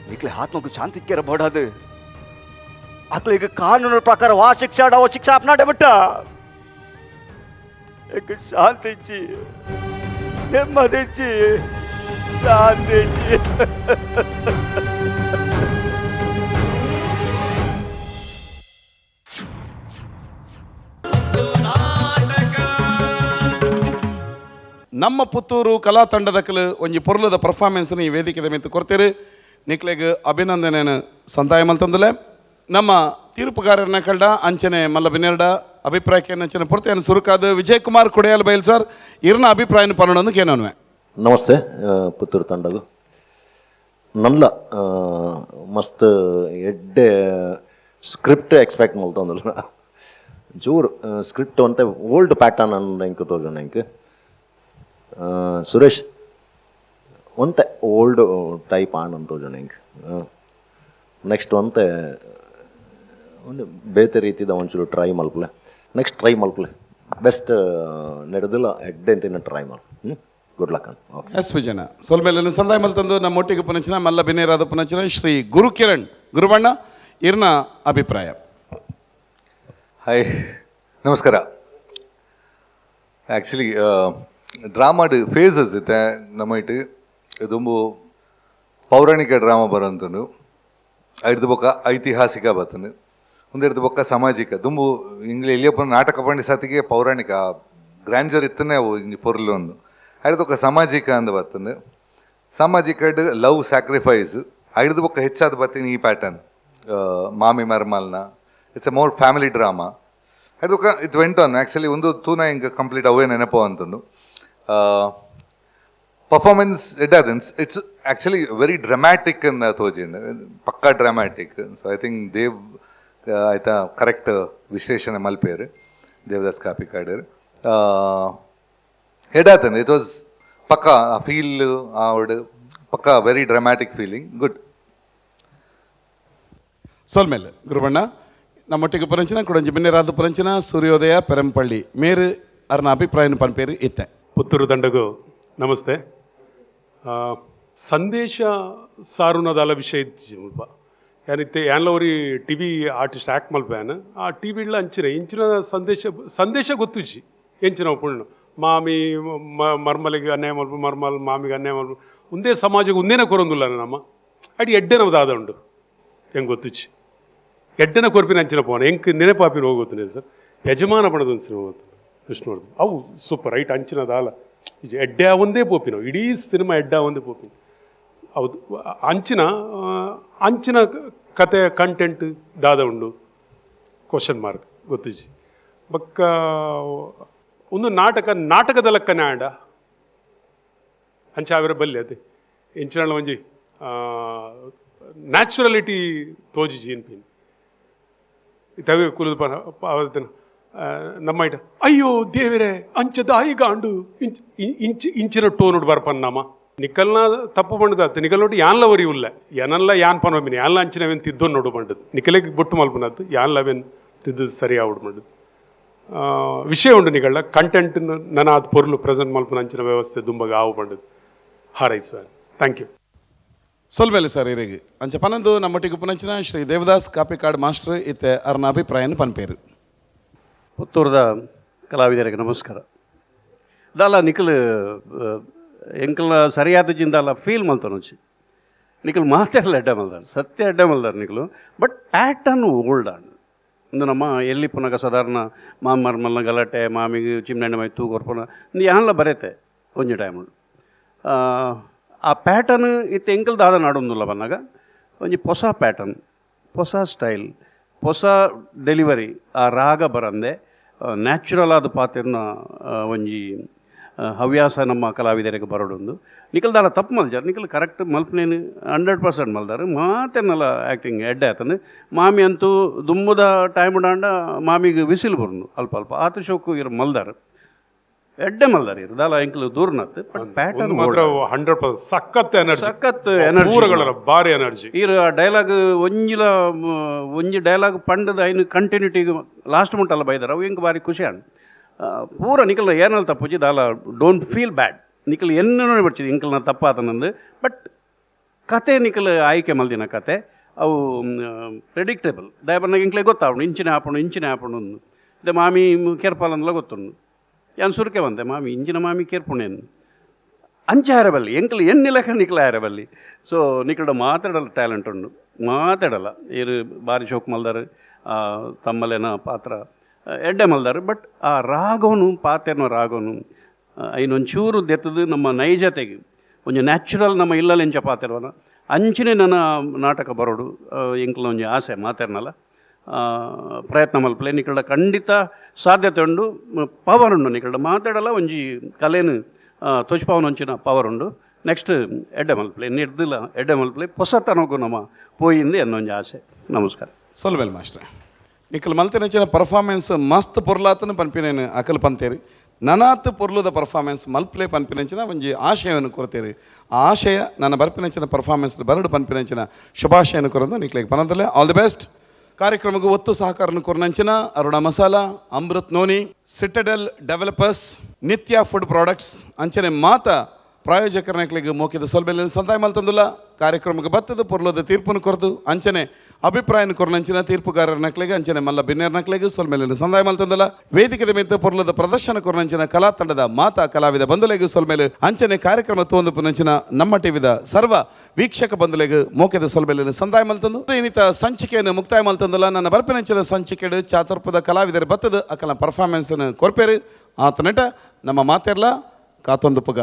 ನಿಕ್ಲೆ ಆತ್ಮకు ಶಾಂತಿ ಕೇರ ಬೋಡಾದು ಅಕ್ಲಿಗೆ ಕಾನೂನು ಪ್ರಕಾರ ವಾ ಶಿಕ್ಷಾ ಡವ ಶಿಕ್ಷಾ ಅಪ್ನಾಡೆ ಬಿಟ್ಟ ಶಾಂತಿ ಇಚ್ಚಿ ನೆಮ್ಮದಿ ಇಚ್ಚಿ ಶಾಂತಿ ಇಚ್ಚಿ ನಮ್ಮ ಪುತ್ತೂರು ಕಲಾ ತಂಡದಕಲು ಒಂಜಿ ಪೊರ್ಲದ ಪರ್ಫಾರ್ಮೆನ್ಸ್ನ ಈ ವೇದಿಕೆದ ಮಿತ್ತು ಕೊಡ್ತೀರಿ ನಿಕ್ಲೆಗ್ ಅಭಿನಂದನೆಯನ್ನು ಸಂದಾಯ ಮಲ್ತಂದಲೆ ನಮ್ಮ ತೀರ್ಪುಗಾರರನ್ನ ಕಳ್ಳ ಅಂಚನೆ ಮಲ್ಲ ಬಿನ್ನೆರಡ ಅಭಿಪ್ರಾಯಕ್ಕೆ ಅಂಚನೆ ಪೂರ್ತಿಯನ್ನು ಸುರುಕಾದ ವಿಜಯ್ ಕುಮಾರ್ ಕೊಡೆಯಲ್ ಬೈಲ್ ಸರ್ ಇರ್ನ ಅಭಿಪ್ರಾಯನ ಪನ್ನೊಂದು ಕೇನೋನ್ವೆ ನಮಸ್ತೆ ಪುತ್ತೂರು ತಂಡಗು ನಲ್ಲ ಮಸ್ತ್ ಎಡ್ಡೆ ಸ್ಕ್ರಿಪ್ಟ್ ಎಕ್ಸ್ಪೆಕ್ಟ್ ಮಾಡ್ತಂದಲ್ಲ ಜೋರು ಸ್ಕ್ರಿಪ್ಟ್ ಅಂತ ಓಲ್ಡ್ ಪ್ಯಾಟರ್ನ್ ಅಂದ್ರೆ ಇಂಕ ತೋಜನ ಇಂಕ ಸುರೇಶ್ ಒಂತೆ ಓಲ್ಡ್ ಟೈಪ್ ಆನ್ ಅಂತ ತೋಜನ ಇಂಕ ನೆಕ್ಸ್ಟ್ ಒಂತೆ ಒಂದು ಬೇತೆ ರೀತಿದ ಒಂಚೂರು ಟ್ರೈ ಮಲ್ಪಲೆ ನೆಕ್ಸ್ಟ್ ಟ್ರೈ ಮಲ್ಪಲೆ ಬೆಸ್ಟ್ ನಡೆದಿಲ್ಲ ಎಡ್ಡೆ ಅಂತ ಟ್ರೈ ಮಾಡಿ ಗುಡ್ ಲಕ್ ಓಕೆ ಎಸ್ ವಿಜಯನ ಸೋಲ್ಮೇಲೆ ಸಂದಾಯ ಮಲ್ತಂದು ನಮ್ಮ ಒಟ್ಟಿಗೆ ಪುನಂಚಿನ ಮಲ್ಲ ಬಿನೇರಾದ ಪುನಂಚಿನ ಶ್ರೀ ಗುರುಕಿರಣ್ ಗುರುಬಣ್ಣ ಇರ್ನ ಅಭಿಪ್ರಾಯ. ಹಾಯ್ ನಮಸ್ಕಾರ. ಆ್ಯಕ್ಚುಲಿ ಡ್ರಾಮಾಡ್ ಫೇಸಸ್ ಇತ್ತೆ ನಮ್ಮ ಇಟ್ಟು ತುಂಬ ಪೌರಾಣಿಕ ಡ್ರಾಮಾ ಬರೋಂತನು ಐದು ಬೊಕ್ಕ ಐತಿಹಾಸಿಕ ಬರ್ತನು ಒಂದೆರಡು ಬೊಕ್ಕ ಸಾಮಾಜಿಕ ದುಂಬು ಇಂಗ್ಲಿ ಎಲ್ಲಿಯಪ್ಪ ನಾಟಕ ಪಂಡಿ ಸತಿಗೆ ಪೌರಾಣಿಕ ಗ್ರ್ಯಾಂಜರ್ ಇತ್ತನೇ ಅವು ಇಂಗೆ ಪೊರ್ಲು ಒಂದು ಐದು ಬೊಕ್ಕ ಸಾಮಾಜಿಕ ಅಂದ ಬರ್ತನು ಸಾಮಾಜಿಕ ಲವ್ ಸ್ಯಾಕ್ರಿಫೈಸ್ ಐದು ಬೊಕ್ಕ ಹೆಚ್ಚಾದ ಬರ್ತೀನಿ ಈ ಪ್ಯಾಟರ್ನ್ ಮಾಮಿ ಮರ್ಮಲ್ನ it's a more family drama ಐದು ಬೊಕ್ಕ ಇಟ್ ವೆಂಟ್ ಆನ್ ಆ್ಯಕ್ಚುಲಿ ಒಂದು ತೂನ ಹಿಂಗೆ ಕಂಪ್ಲೀಟ್ ಅವೇ ನೆನಪು ಅಂತಂದು performance it's actually very dramatic ಅಂತ ತೋಜಿಂಡು ಪಕ್ಕಾ dramatic so I think Dev ಆಯ್ತಾ ಕರೆಕ್ಟ್ ವಿಶ್ಲೇಷಣೆ ಮಲ್ಪೇರು ದೇವದಾಸ್ ಕಾಪಿಕಾಡರ್ ಹೆಡಾತನ್ ಇಟ್ ವಾಸ್ ಪಕ್ಕ ಆ ಫೀಲ್ ಆವಡ್ ಪಕ್ಕ ವೆರಿ ಡ್ರಾಮ್ಯಾಟಿಕ್ ಫೀಲಿಂಗ್ ಗುಡ್. ಸೋಲ್ಮೇಲೆ ಗುರುಬಣ್ಣ ನಮ್ಮೊಟ್ಟಿಗೆ ಪರಂಚಿನ ಕುಡಂಜಿ ಬಿನ್ನೆರಾದ ಪರಂಚಿನ ಸೂರ್ಯೋದಯ ಪೆರಂಪಳ್ಳಿ ಮೇರು ಅರ್ನ ಅಭಿಪ್ರಾಯನ ಪನ್ಪೇರು ಇತ್ತೆ. ಪುತ್ತೂರು ತಂಡಗೂ ನಮಸ್ತೆ. ಸಂದೇಶ ಸಾರುನದಾಲ ವಿಷಯ ಇದ್ದಿಲ್ಪ ಯಾನಿತ್ತೆ ಯಾನ್ಲವರಿ ಟಿ ವಿ ಆರ್ಟಿಸ್ಟ್ ಆ್ಯಕ್ಟ್ ಮಲ್ಪೇನ ಆ ಟಿ ವಿಡ್ಲ ಇಂಚಿನ ಸಂದೇಶ ಗೊತ್ತುಜಿ ಎಂಚಿನ ಪುಣ್ಣ ಮಾಮಿ ಮರ್ಮಲಿಗೆ ಅನ್ಯಾಯ ಮಲ್ಪ ಮರ್ಮಲ್ ಮಾಮಿಗೆ ಅನ್ಯಾಯ ಮಲ್ಪ ಒಂದೇ ಸಮಾಜಕ್ಕೆ ಒಂದೇನ ಕೊರೊಂದಿಲ್ಲ ನಮ್ಮ ಅಡಿ ಎಡ್ಡೆನ ದಾದ ಉಂಡು ಹೆಂಗೆ ಗೊತ್ತುಚ್ಚಿ ಎಡ್ಡೆನ ಕೊರ್ಪಿನ ಅಂಚಿನ ಪೋನ ಹೆಂಗೆ ನೆನಪಾಪಿನ ಹೋಗುತ್ತಾನೆ ಸರ್ ಯಜಮಾನ ಪಣದೊಂದು ಸಿನಿಮಾ ಹೋಗ್ತಾನೆ ವಿಷ್ಣುವರ್ಧನ್ ಅವು ಸೂಪರ್ ರೈಟ್ ಅಂಚಿನ ದಾಲ ಎಡ್ಡೆ ಒಂದೇ ಪೋಪಿನ ಇಡೀ ಸಿನಿಮಾ ಎಡ್ಡ ಒಂದೇ ಪೋಪಿನ ಹೌದು ಅಂಚಿನ ಕತೆ ಕಂಟೆಂಟ್ ದಾದ ಉಂಡು ಕ್ವಶನ್ ಮಾರ್ಕ್ ಗೊತ್ತಿಜಿ ಬಕ್ಕ ಒಂದು ನಾಟಕದ ಲೆಕ್ಕನೇ ಆಂಡ ಅಂಚ ಅವರ ಬಲ್ಲಿ ಅದೇ ಇಂಚಿನ ಒಂಜಿ ನ್ಯಾಚುರಲಿಟಿ ತೋಜಿಜಿ ಅನ್ಪಿನ ತವೆ ಕುಲಿದು ಅವತ್ತಿನ ನಮ್ಮ ಇಟ ಅಯ್ಯೋ ದೇವರೇ ಅಂಚದ ಆಯಿಗಾಂಡು ಇಂಚಿನ ಟೋನುಡು ಬರ್ಪನ್ ನಮ್ಮ ನಿಕಲ್ನ ತಪ್ಪು ಬಂಡದ ನಿಕಲ್ನೊಟ್ಟು ಯಾನ್ಲ ವರಿ ಉಲ್ಲ ಏನಲ್ಲ ಯಾನ್ ಪನೋಮಿನಿ ಯಾನ್ಲ ಅಂಚಿನವೇನು ತಿದ್ದು ನೋಡು ಬಂಡದು ನಿಕಲೆಗೆ ಬೊಟ್ಟು ಮಲ್ಪನದ್ದು ಯಾನ್ಲವೇನು ತಿದ್ದು ಸರಿ ಆವಡು ಬಂಡದು ವಿಷಯ ಉಂಡು ನಿಗಳ ಕಂಟೆಂಟ್ ನನ್ನ ಅದು ಪೊರ್ಲು ಪ್ರೆಸೆಂಟ್ ಮಲ್ಪನ ಅಂಚಿನ ವ್ಯವಸ್ಥೆ ದುಂಬಗ ಆವು ಬಂಡದು ಹಾರೈಸುವ. Thank you. ಸೋಲ್ಮೇಲೆ ಸರ್ ಇರಿಗೆ ಅಂಚ ಪನಂದು ನಮ್ಮೊಟ್ಟಿಗೆ ಪುನಂಚಿನ ಶ್ರೀ ದೇವದಾಸ್ ಕಾಪಿಕಾಡ್ ಮಾಸ್ಟರ್ ಇತ್ತೆ ಅರ್ನ ಅಭಿಪ್ರಾಯನ ಪನ್ಪೇರು. ಪುತ್ತೂರದ ಕಲಾವಿದರಿಗೆ ನಮಸ್ಕಾರ. ದಾಲ ನಿಖಲ್ ಎಂಕಲ್ನ ಸರಿಯಾದ ಜಿಂದಾಲ ಫೀಲ್ ಮಲ್ತನೊಚ್ಚಿ ನಿಖಲ್ ಮಾತೆಲ್ಲ ಎಡ್ಡ ಮಲ್ದಾರ ಸತ್ಯ ಎಡ್ಡ ಮಲ್ದಾರ ನಿಖಲು ಬಟ್ ಪ್ಯಾಟರ್ನ್ ಓಲ್ಡ್ ಆಂಡ್ ಇಂದು ನಮ್ಮ ಎಲ್ಲಿ ಪುನಃ ಸಾಧಾರಣ ಮರ್ಮಲ್ನ ಗಲಾಟೆ ಮಾಮಿಗೆ ಚಿಮ್ನೆಣ್ಣೆ ಮೈ ತೂಗು ಹೊರ್ಪನ ಇಂದು ಯಾನ್ಲ ಬರೆತೆ ಒಂಜಿ ಟೈಮ್ ಆ ಪ್ಯಾಟರ್ನ್ ಇತ್ತು ಎಂಕಲ್ ದಾದ ನಾಡೊಂದಿಲ್ಲ ಬಂದಾಗ ಒಂಜಿ ಹೊಸ ಪ್ಯಾಟರ್ನ್ ಹೊಸ ಸ್ಟೈಲ್ ಹೊಸ ಡೆಲಿವರಿ ಆ ರಾಗ ಬರಂದೆ ನ್ಯಾಚುರಲ್ ಆದ ಪಾತ್ರನ ಒಂಜಿ ಹವ್ಯಾಸ ನಮ್ಮ ಕಲಾವಿದರಿಗೆ ಬರೋಡೊಂದು ನಿಖಲ್ ದಾಲ ತಪ್ಪು ಮಲ್ಜಾರ ನಿಖಲ್ ಕರೆಕ್ಟ್ ಮಲ್ಪನೇನು 100% ಮಲ್ದಾರ ಮಾತೇನಲ್ಲ ಆ್ಯಕ್ಟಿಂಗ್ ಎಡ್ಡೆ ಆತನು ಮಾಮಿ ಅಂತೂ ದುಂಬದ ಟೈಮ್ ಉಡಾಂಡ ಮಾಮಿಗೆ ವಿಸಿಲ್ ಬರ್ನು ಅಲ್ಪ ಅಲ್ಪ ಆತ ಶೋಕು ಇರು ಮಲ್ದಾರ ಎಡ್ಡೆ ಮಲ್ದಾರ ಇರು ದಾಲ ಎಂಕಲು ದೂರ್ನತ್ತು ಬಟ್ ಪ್ಯಾಟರ್ನ್ ಮಾತ್ರ 100% ಸಖತ್ ಎನರ್ಜಿ ಭಾರಿ ಎನರ್ಜಿ ಇರು ಡೈಲಾಗ್ ಒಂಜಿ ಡೈಲಾಗ್ ಪಂಡದ ಐನು ಕಂಟಿನ್ಯೂಟಿಗೆ ಲಾಸ್ಟ್ ಮುಟ್ಟಲ್ಲ ಬೈದಾರ ಅವು ಹೆಂಗೆ ಭಾರಿ ಖುಷಿ ಅಣ್ಣ ಪೂರ ನಿಖಲ್ನ ಏನಲ್ಲ ತಪ್ಪುಜಿ ದಾಲ ಡೋಂಟ್ ಫೀಲ್ ಬ್ಯಾಡ್ ನಿಖಲ್ ಎನ್ನೋ ಬಿಡ್ಚಿದ್ ಇಂಕಲ್ನ ತಪ್ಪಾತನಂದು ಬಟ್ ಕತೆ ನಿಖಲ್ ಆಯ್ಕೆ ಮಲ್ದಿನ ಕತೆ ಅವು ಪ್ರೆಡಿಕ್ಟೇಬಲ್ ದಯಬರ್ನಾಗ ಇಂಕ್ಲೆ ಗೊತ್ತಾವಣು ಇಂಚಿನ ಹಾಪಣು ಇದೆ ಮಾಮಿ ಕೇರ್ಪಾಲಂದಲ ಗೊತ್ತುಂಡು ಯಾನ್ ಸುರ್ಕೆ ಬಂದೆ ಮಾಮಿ ಇಂಚಿನ ಮಾಮಿ ಕೇರ್ಪುಣೇನು ಅಂಚ ಹಾರಬಲ್ಲಿ ಎಂಕಲ್ ಎನ್ನಿಲಕ ನಿಖಲ ಹಾರಬಲ್ಲಿ ಸೊ ನಿಖಲ್ಡ ಮಾತಾಡಲ್ಲ ಟ್ಯಾಲೆಂಟ್ ಉಂಡು ಮಾತಾಡಲ್ಲ ಇರು ಭಾರಿ ಶೋಕ್ ಮಲ್ದಾರ ತಮ್ಮಲೇನ ಪಾತ್ರ ಎಡ್ಡೆ ಮಲ್ದಾರ ಬಟ್ ಆ ರಾಗವನು ಪಾತೆನೋ ರಾಗವನು ಐನೊಂಚೂರು ದೆತ್ತದು ನಮ್ಮ ನೈಜತೆಗೆ ಒಂಜಿ ನ್ಯಾಚುರಲ್ ನಮ್ಮ ಇಲ್ಲಲ್ಲಿ ಎಂಚ ಪಾತೆರವನ ಅಂಚಿನೇ ನನ್ನ ನಾಟಕ ಬರೋಡು ಎಂಕ್ಲ ಒಂಜಿ ಆಸೆ ಮಾತೇರ್ನಲ್ಲ ಪ್ರಯತ್ನ ಮಲ್ಪಲೆ ನಿಕಲ್ಡ ಖಂಡಿತ ಸಾಧ್ಯತೆ ಉಂಡು ಪವರ್ ಉಂಡು ನಿಕಲ್ಡ ಮಾತಾಡಲ್ಲ ಒಂಜಿ ಕಲೆನು ತೋಚ್ಪಾವನ ಒಂಚಿನ ಪವರ್ ಉಂಡು ನೆಕ್ಸ್ಟ್ ಎಡ್ಡೆ ಮಲ್ಪಲೆ ನಿರ್ದಿಲ್ಲ ಎಡ್ಡೆ ಮಲ್ಪಲೆ ಹೊಸತನಗೂ ನಮ್ಮ ಪೋಯಿಂದು ಎನ್ನೊಂಜಿ ಆಸೆ. ನಮಸ್ಕಾರ. ಸೊಲ್ವೆಲ್ ಮಾಸ್ಟ್ರೆ ನಿಖಲ್ ಮಲ್ತಿನಂಚಿನ ಪರ್ಫಾರ್ಮೆನ್ಸ್ ಮಸ್ತ್ ಪೊರ್ಲಾತನ ಪನ್ಪಿನೇನು ಅಕಲ್ ಪಂತೇರಿ ನನಾತ್ ಪೊರ್ಲುದ ಪರ್ಫಾರ್ಮೆನ್ಸ್ ಮಲ್ಪ್ಲೆ ಪನ್ಪಿನಂಚಿನ ಒಂಜಿ ಆಶಯವನ್ನು ಕೊರತೇರಿ ಆ ಆಶಯ ನನ್ನ ಬರ್ಪಿನಂಚಿನ ಪರ್ಫಾರ್ಮೆನ್ಸ್ ಬರಡು ಪನ್ಪಿನಂಚಿನ ಶುಭಾಶಯವನ್ನು ಕೊರದು ನಿಕ್ಲಿಗೆ ಪನಂತಲೆ ಆಲ್ ದಿ ಬೆಸ್ಟ್ ಕಾರ್ಯಕ್ರಮಕ್ಕೆ ಒತ್ತು ಸಹಕಾರನ ಕೊರನಂಚಿನ ಅರುಣ ಮಸಾಲ ಅಮೃತ್ ನೋನಿ ಸಿಟಡೆಲ್ ಡೆವಲಪರ್ಸ್ ನಿತ್ಯ ಫುಡ್ ಪ್ರಾಡಕ್ಟ್ಸ್ ಅಂಚನೆ ಮಾತ ಪ್ರಾಯೋಜಕರನಕ್ಲಿಗೆ ಮೋಕಿದ ಸೊಲ್ಬೆಲ್ಲಿನ ಸಂದಾಯ ಮಲ್ತಂದುಲ್ಲ ಕಾರ್ಯಕ್ರಮಕ್ಕೆ ಬತ್ತದ ಪೊರ್ಲದ ತೀರ್ಪನ್ನು ಕೊರದು ಅಂಚನೆ ಅಭಿಪ್ರಾಯನ ಕೊರನಂಚಿನ ತೀರ್ಪುಗಾರರನಕ್ಲಿಗೆ ಅಂಚನೆ ಮಲ್ಲ ಬಿನ್ನೇರ್ನಕ್ಲಿಗೆ ಸೊಲ್ಮೇಲಿನ ಸಂದಾಯ ಮಲ್ತಂದಲ್ಲ ವೇದಿಕೆ ಮಿಂತ ಪೊರ್ಲದ ಪ್ರದರ್ಶನ ಕೊರನಂಚಿನ ಕಲಾ ತಂಡದ ಮಾತಾ ಕಲಾವಿದ ಬಂಧುಲೆಗೂ ಸೊಲ್ಮೇಲೆ ಅಂಚನೆ ಕಾರ್ಯಕ್ರಮ ತೋಂದು ಪುನಂಚಿನ ನಮ್ಮ ಟಿವಿದ ಸರ್ವ ವೀಕ್ಷಕ ಬಂಧುಲೆಗೂ ಮೋಕೆದ ಸೊಲ್ಮೇಲಿನ ಸಂದಾಯ ಮಲ್ತಂದು ಇನ್ನಿತ ಸಂಚಿಕೆಯನ್ನು ಮುಕ್ತಾಯ ಮಲ್ತಂದಲ್ಲ ನನ್ನ ಬರ್ಪಿನಂಚಿನ ಸಂಚಿಕೆ ಚಾತುರ್ಪದ ಕಲಾವಿದರ ಬತ್ತದ ಅಕಲ ಪರ್ಫಾರ್ಮೆನ್ಸ್ ಕೊರ್ಪೇರು ಆತ ನಟ ನಮ್ಮ ಮಾತೆರ್ಲ ಕಾತೊಂದು ಪುಗ